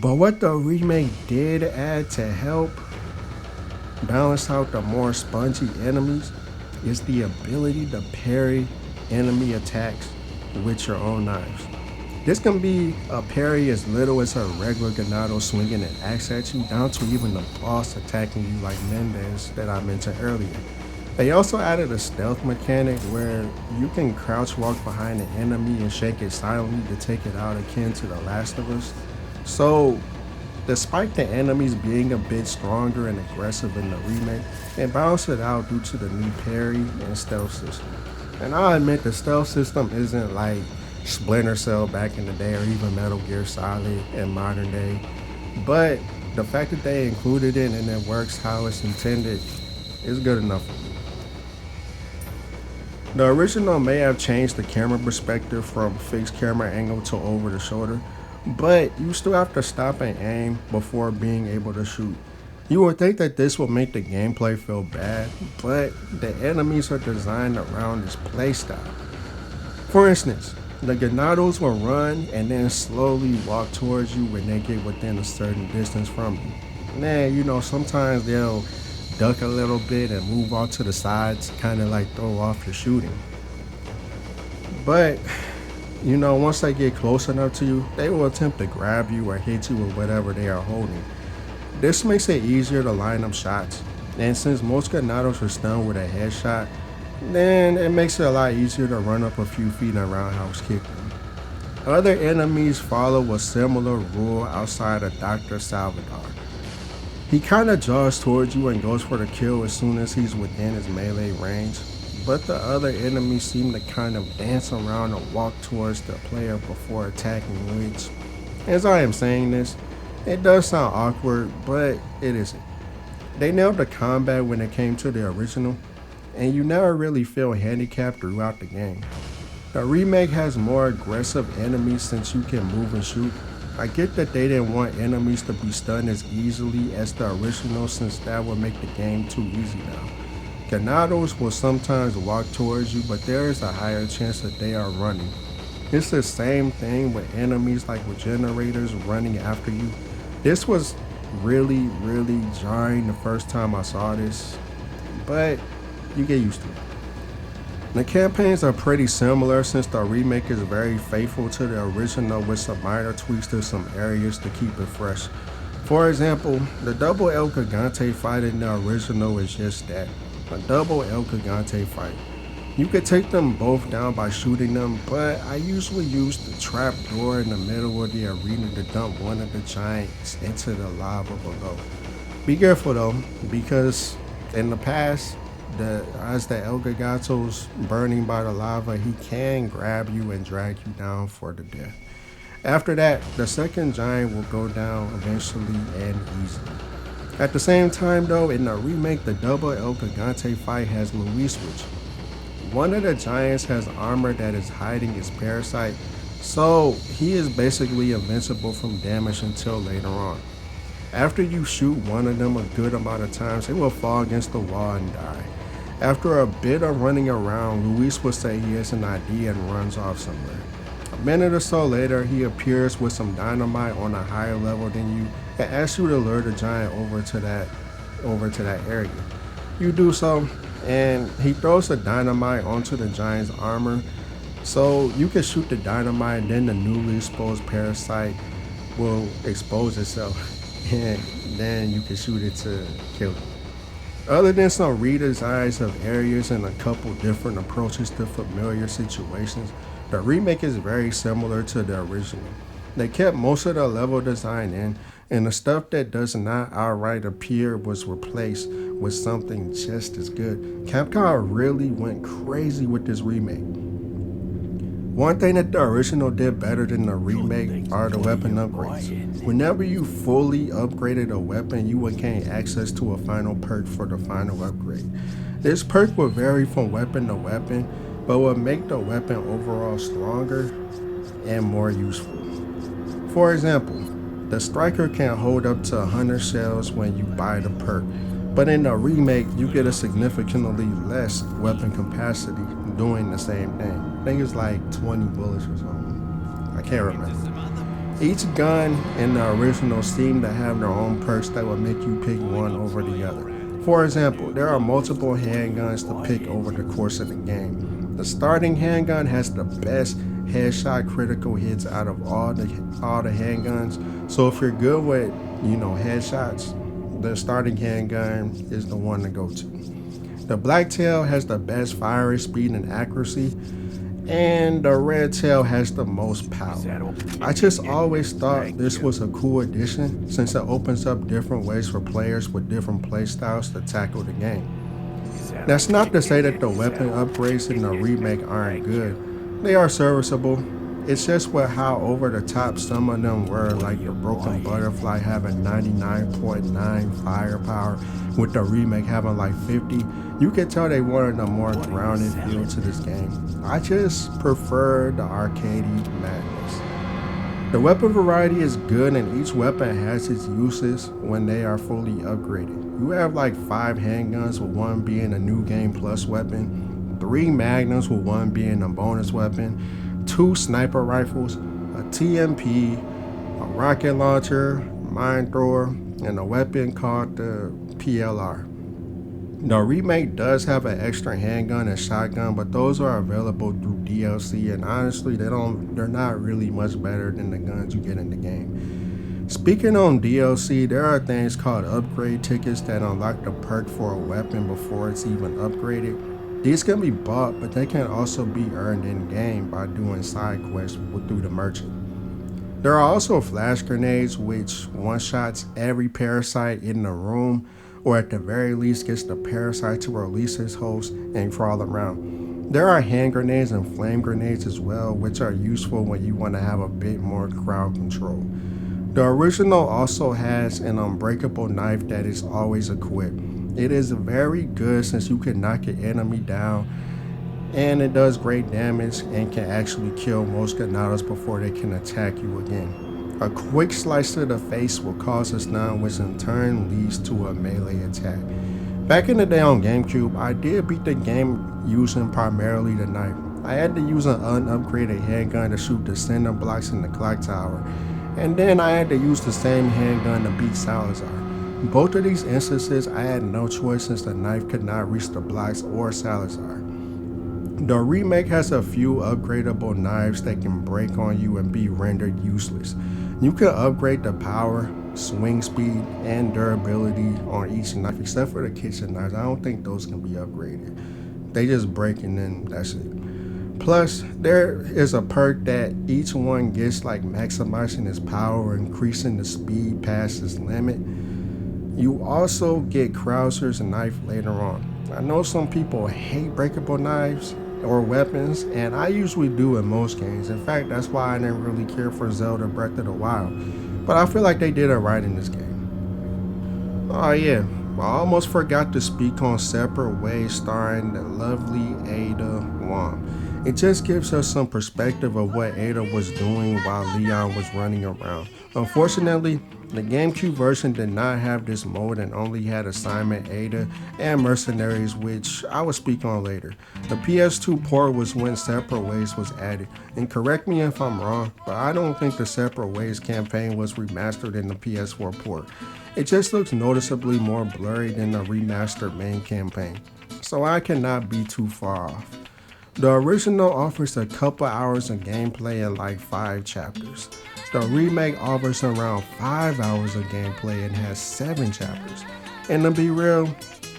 But what the remake did add to help balance out the more spongy enemies is the ability to parry enemy attacks with your own knives. This can be a parry as little as a regular Ganado swinging an axe at you, down to even the boss attacking you like Mendez that I mentioned earlier. They also added a stealth mechanic where you can crouch walk behind an enemy and shake it silently to take it out, akin to The Last of Us. So, despite the enemies being a bit stronger and aggressive in the remake, it balanced it out due to the new parry and stealth system. And I'll admit the stealth system isn't like Splinter Cell back in the day or even Metal Gear Solid in modern day, but the fact that they included it and it works how it's intended is good enough for me. The original may have changed the camera perspective from fixed camera angle to over the shoulder, but you still have to stop and aim before being able to shoot. You would think that this will make the gameplay feel bad, but the enemies are designed around this playstyle. For instance, the Ganados will run and then slowly walk towards you when they get within a certain distance from you. Man, you know, sometimes they'll duck a little bit and move off to the sides, kind of like throw off your shooting. But, you know, once they get close enough to you, they will attempt to grab you or hit you with whatever they are holding. This makes it easier to line up shots, and since most Ganados are stunned with a headshot, then it makes it a lot easier to run up a few feet and roundhouse kick them. Other enemies follow a similar rule outside of Dr. Salvador. He kinda jaws towards you and goes for the kill as soon as he's within his melee range, but the other enemies seem to kind of dance around and walk towards the player before attacking, which, as I am saying this, it does sound awkward, but it isn't. They nailed the combat when it came to the original, and you never really feel handicapped throughout the game. The remake has more aggressive enemies since you can move and shoot. I get that they didn't want enemies to be stunned as easily as the original since that would make the game too easy now. Ganados will sometimes walk towards you, but there is a higher chance that they are running. It's the same thing with enemies like regenerators running after you. This was really jarring the first time I saw this, but you get used to it. The campaigns are pretty similar since the remake is very faithful to the original with some minor tweaks to some areas to keep it fresh. For example, the double El Gigante fight in the original is just that, a double El Gigante fight. You could take them both down by shooting them, but I usually use the trap door in the middle of the arena to dump one of the giants into the lava below. Be careful though, because in the past, as the El Gigato's burning by the lava, he can grab you and drag you down for the death. After that, the second giant will go down eventually and easily. At the same time though, in the remake, the double El Gigante fight has Luis with you. One of the giants has armor that is hiding his parasite, so he is basically invincible from damage until later on. After you shoot one of them a good amount of times, it will fall against the wall and die. After a bit of running around, Luis will say he has an idea and runs off somewhere. A minute or so later, he appears with some dynamite on a higher level than you and asks you to lure the giant over to that area. You do so, and he throws the dynamite onto the giant's armor, so you can shoot the dynamite and then the newly exposed parasite will expose itself, and then you can shoot it to kill it. Other than some redesigns of areas and a couple different approaches to familiar situations, the remake is very similar to the original. They kept most of the level design in, and the stuff that does not outright appear was replaced with something just as good. Capcom really went crazy with this remake. One thing that the original did better than the remake are the weapon upgrades. Whenever you fully upgraded a weapon, you would gain access to a final perk for the final upgrade. This perk will vary from weapon to weapon, but will make the weapon overall stronger and more useful. For example, the striker can hold up to 100 shells when you buy the perk, but in the remake, you get a significantly less weapon capacity doing the same thing. I think it's like 20 bullets or something. I can't remember. Each gun in the original seemed to have their own perks that would make you pick one over the other. For example, there are multiple handguns to pick over the course of the game. The starting handgun has the best headshot critical hits out of all the handguns. So if you're good with, headshots, the starting handgun is the one to go to. The Blacktail has the best firing speed and accuracy, and the Red Tail has the most power. I just always thought this was a cool addition since it opens up different ways for players with different playstyles to tackle the game. That's not to say that the weapon upgrades in the remake aren't good. They are serviceable. It's just with how over the top some of them were, like the Broken Butterfly having 99.9 firepower with the remake having like 50. You can tell they wanted a more grounded feel to this game. I just prefer the arcadey madness. The weapon variety is good and each weapon has its uses when they are fully upgraded. You have like 5 handguns with one being a new game plus weapon, 3 magnums with one being a bonus weapon, 2 sniper rifles, a TMP, a rocket launcher, mine thrower, and a weapon called the PLR. The remake does have an extra handgun and shotgun, but those are available through DLC, and honestly, they're not really much better than the guns you get in the game. Speaking on DLC, there are things called upgrade tickets that unlock the perk for a weapon before it's even upgraded. These can be bought, but they can also be earned in-game by doing side quests through the merchant. There are also flash grenades, which one-shots every parasite in the room, or at the very least gets the parasite to release his host and crawl around. There are hand grenades and flame grenades as well, which are useful when you want to have a bit more crowd control. The original also has an unbreakable knife that is always equipped. It is very good since you can knock an enemy down, and it does great damage and can actually kill most ganados before they can attack you again. A quick slice to the face will cause a stun, which in turn leads to a melee attack. Back in the day on GameCube, I did beat the game using primarily the knife. I had to use an unupgraded handgun to shoot the cinder blocks in the clock tower, and then I had to use the same handgun to beat Salazar. Both of these instances, I had no choice since the knife could not reach the blocks or Salazar. The remake has a few upgradable knives that can break on you and be rendered useless. You can upgrade the power, swing speed, and durability on each knife except for the kitchen knives. I don't think those can be upgraded. They just break and then that's it. Plus, there is a perk that each one gets, like maximizing its power, increasing the speed past its limit. You also get Krauser's knife later on. I know some people hate breakable knives or weapons, and I usually do in most games. In fact, that's why I didn't really care for Zelda Breath of the Wild, but I feel like they did it right in this game. Oh yeah, I almost forgot to speak on Separate Ways starring the lovely Ada Wong. It just gives us some perspective of what Ada was doing while Leon was running around. Unfortunately, the GameCube version did not have this mode and only had Assignment Ada and Mercenaries, which I will speak on later. The PS2 port was when Separate Ways was added, and correct me if I'm wrong, but I don't think the Separate Ways campaign was remastered in the PS4 port. It just looks noticeably more blurry than the remastered main campaign, so I cannot be too far off. The original offers a couple hours of gameplay and like 5 chapters. The remake offers around 5 hours of gameplay and has 7 chapters. And to be real,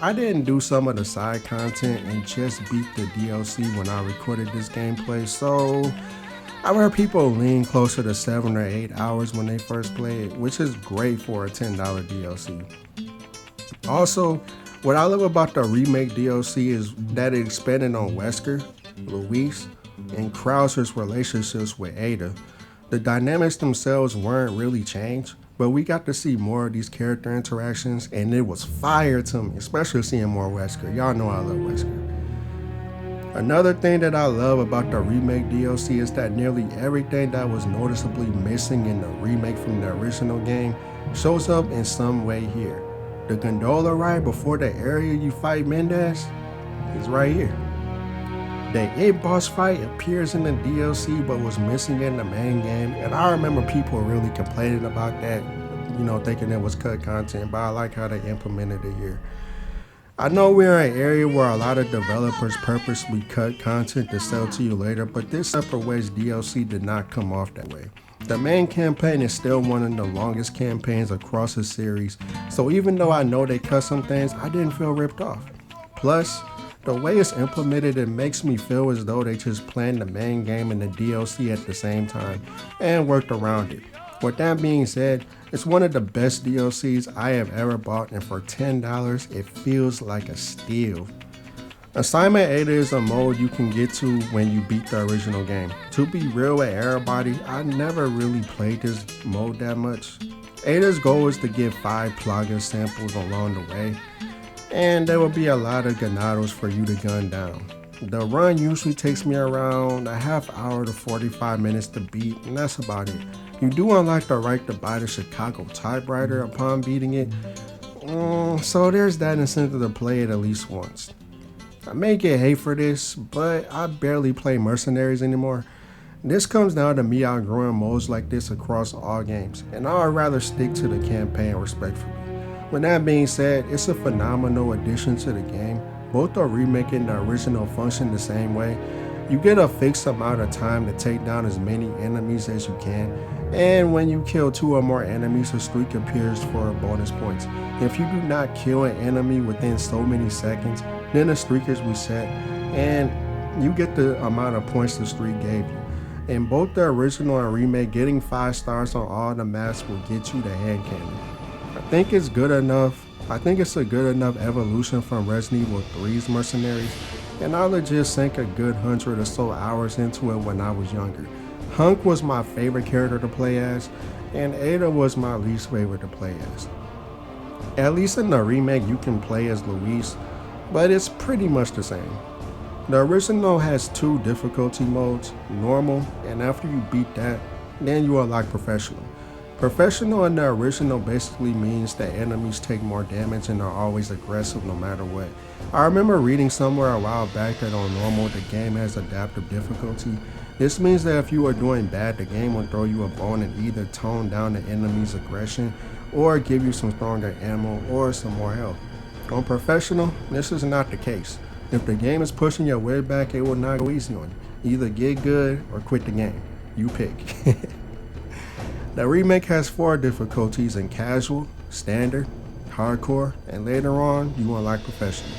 I didn't do some of the side content and just beat the DLC when I recorded this gameplay, so I heard people lean closer to 7 or 8 hours when they first play it, which is great for a $10 DLC. Also, what I love about the remake DLC is that it expanded on Wesker, Luis, and Krauser's relationships with Ada. The dynamics themselves weren't really changed, but we got to see more of these character interactions, and it was fire to me, especially seeing more Wesker. Y'all know I love Wesker. Another thing that I love about the remake DLC is that nearly everything that was noticeably missing in the remake from the original game shows up in some way here. The gondola ride before the area you fight Mendez is right here. The It boss fight appears in the DLC but was missing in the main game, and I remember people really complaining about that, thinking it was cut content, but I like how they implemented it here. I know we're in an area where a lot of developers purposely cut content to sell to you later, but this Separate Ways DLC did not come off that way. The main campaign is still one of the longest campaigns across the series, so even though I know they cut some things, I didn't feel ripped off. Plus, the way it's implemented, it makes me feel as though they just planned the main game and the DLC at the same time and worked around it. With that being said, it's one of the best DLCs I have ever bought, and for $10, it feels like a steal. Assignment Ada is a mode you can get to when you beat the original game. To be real with everybody, I never really played this mode that much. Ada's goal is to get 5 plugin samples along the way, and there will be a lot of ganados for you to gun down. The run usually takes me around a half hour to 45 minutes to beat, and that's about it. You do unlock the right to buy the Chicago typewriter upon beating it, so there's that incentive to play it at least once. I may get hate for this, but I barely play Mercenaries anymore. This comes down to me outgrowing modes like this across all games, and I'd rather stick to the campaign respectfully. With that being said, it's a phenomenal addition to the game. Both the remake and the original function the same way. You get a fixed amount of time to take down as many enemies as you can, and when you kill 2 or more enemies, a streak appears for bonus points. If you do not kill an enemy within so many seconds, then the streak is reset, and you get the amount of points the streak gave you. In both the original and remake, getting 5 stars on all the maps will get you the hand cannon. I think it's good enough. I think it's a good enough evolution from Resident Evil 3's Mercenaries, and I legit sank a good 100 or so hours into it when I was younger. Hunk was my favorite character to play as, and Ada was my least favorite to play as. At least in the remake you can play as Luis, but it's pretty much the same. The original has 2 difficulty modes, normal, and after you beat that, then you unlock professional. Professional in the original basically means that enemies take more damage and are always aggressive no matter what. I remember reading somewhere a while back that on normal the game has adaptive difficulty. This means that if you are doing bad, the game will throw you a bone and either tone down the enemy's aggression or give you some stronger ammo or some more health. On professional, this is not the case. If the game is pushing your way back, it will not go easy on you. Either get good or quit the game. You pick. The remake has 4 difficulties in casual, standard, hardcore, and later on, you unlock professional.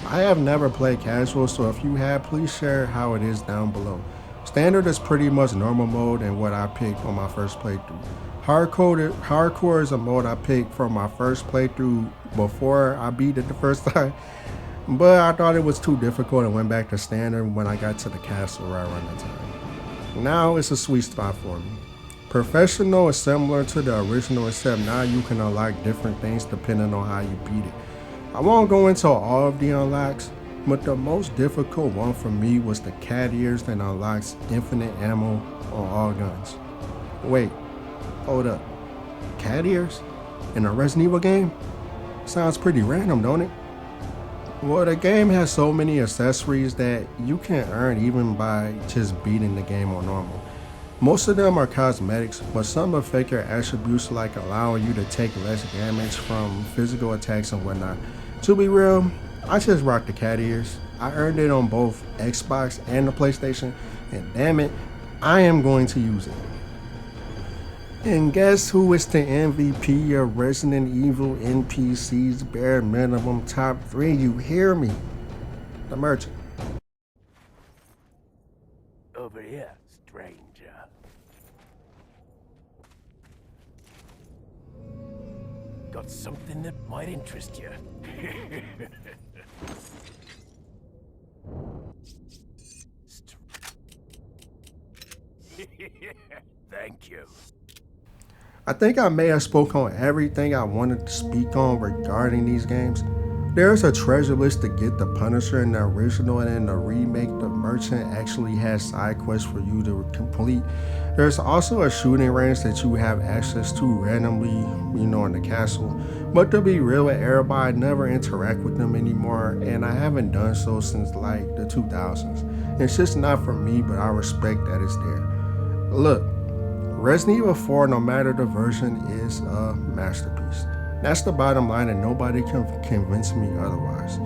I have never played casual, so if you have, please share how it is down below. Standard is pretty much normal mode and what I picked on my first playthrough. Hardcore is a mode I picked from my first playthrough before I beat it the first time, but I thought it was too difficult and went back to standard when I got to the castle right around that time. Now it's a sweet spot for me. Professional is similar to the original, except now you can unlock different things depending on how you beat it. I won't go into all of the unlocks, but the most difficult one for me was the cat ears that unlocks infinite ammo on all guns. Wait, hold up. Cat ears? In a Resident Evil game? Sounds pretty random, don't it? Well, the game has so many accessories that you can earn even by just beating the game on normal. Most of them are cosmetics, but some affect your attributes, like allowing you to take less damage from physical attacks and whatnot. To be real, I just rock the cat ears. I earned it on both Xbox and the PlayStation, and damn it, I am going to use it. And guess who is the MVP of Resident Evil NPC's bare minimum top 3? You hear me? The Merchant. Over here, stranger. Got something that might interest you. Thank you. I think I may have spoke on everything I wanted to speak on regarding these games. There's a treasure list to get the Punisher in the original, and in the remake, the merchant actually has side quests for you to complete. There's also a shooting range that you have access to randomly, in the castle. But to be real with everybody, I never interact with them anymore, and I haven't done so since like the 2000s. It's just not for me, but I respect that it's there. Look, Resident Evil 4, no matter the version, is a masterpiece. That's the bottom line, and nobody can convince me otherwise.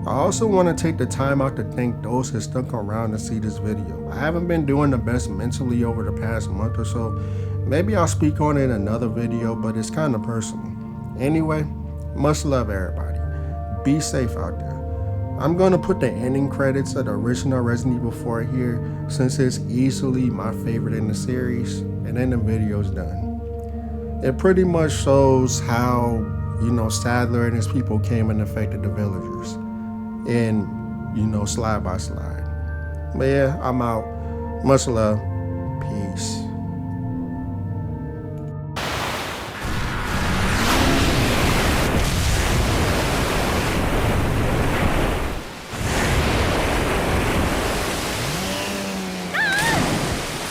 I also want to take the time out to thank those who stuck around to see this video. I haven't been doing the best mentally over the past month or so. Maybe I'll speak on it in another video, but it's kind of personal. Anyway, much love everybody. Be safe out there. I'm going to put the ending credits of the original Resident Evil 4 here, since it's easily my favorite in the series, and then the video's done. It pretty much shows how, Sadler and his people came and affected the villagers. And, slide by slide. But yeah, I'm out. Much love. Peace.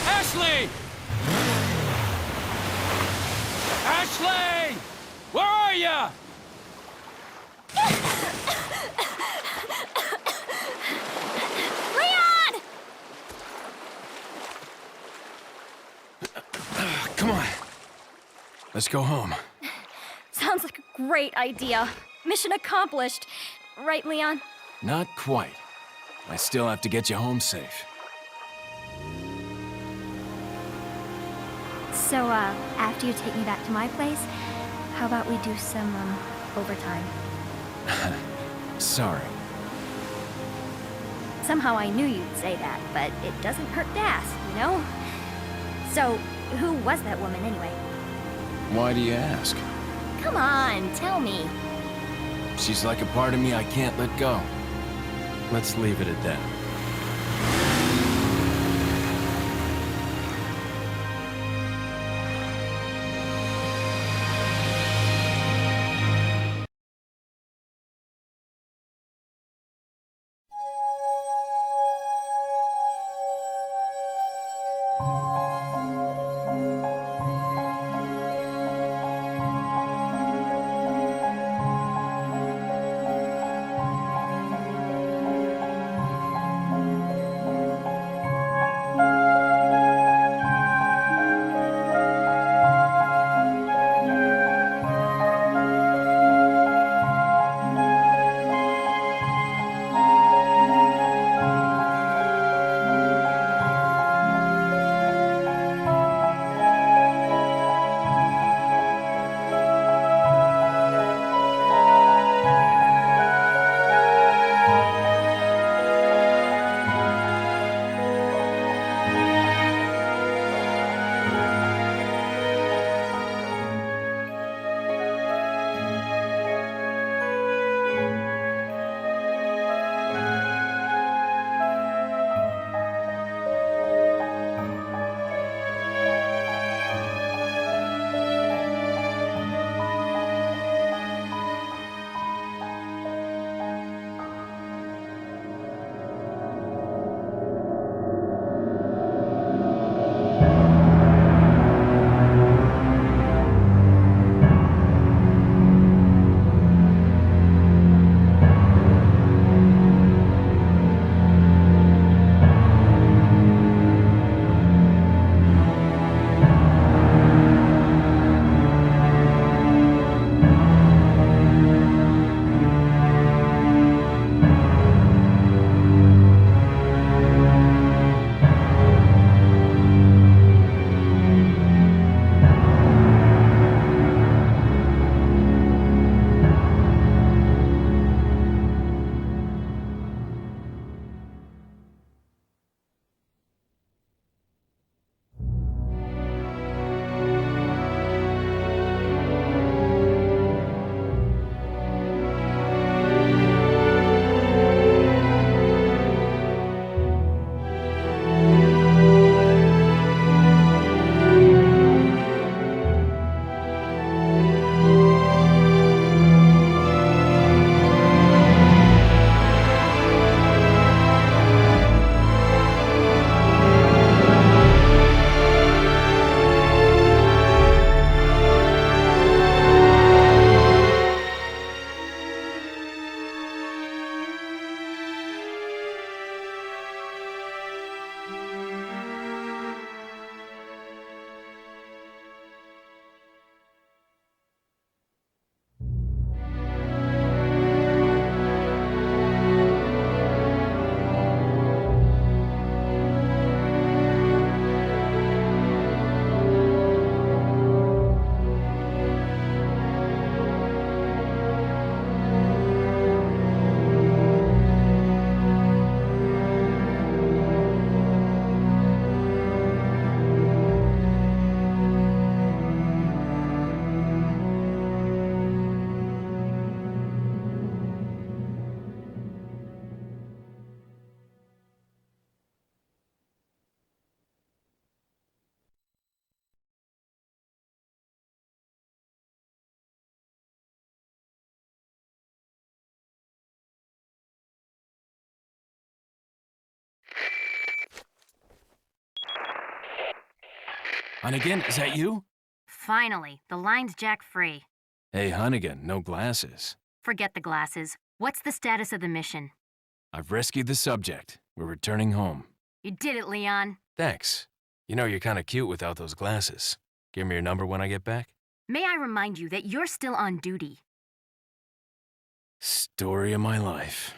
Ashley! Ashley! Where are ya? Leon! Come on. Let's go home. Sounds like a great idea. Mission accomplished. Right, Leon? Not quite. I still have to get you home safe. So, after you take me back to my place, how about we do some, overtime? Sorry. Somehow I knew you'd say that, but it doesn't hurt to ask, So, who was that woman anyway? Why do you ask? Come on, tell me. She's like a part of me I can't let go. Let's leave it at that. Hunnigan, is that you? Finally, the line's jack free. Hey, Hunnigan, no glasses. Forget the glasses. What's the status of the mission? I've rescued the subject. We're returning home. You did it, Leon. Thanks. You know, you're kind of cute without those glasses. Give me your number when I get back. May I remind you that you're still on duty? Story of my life.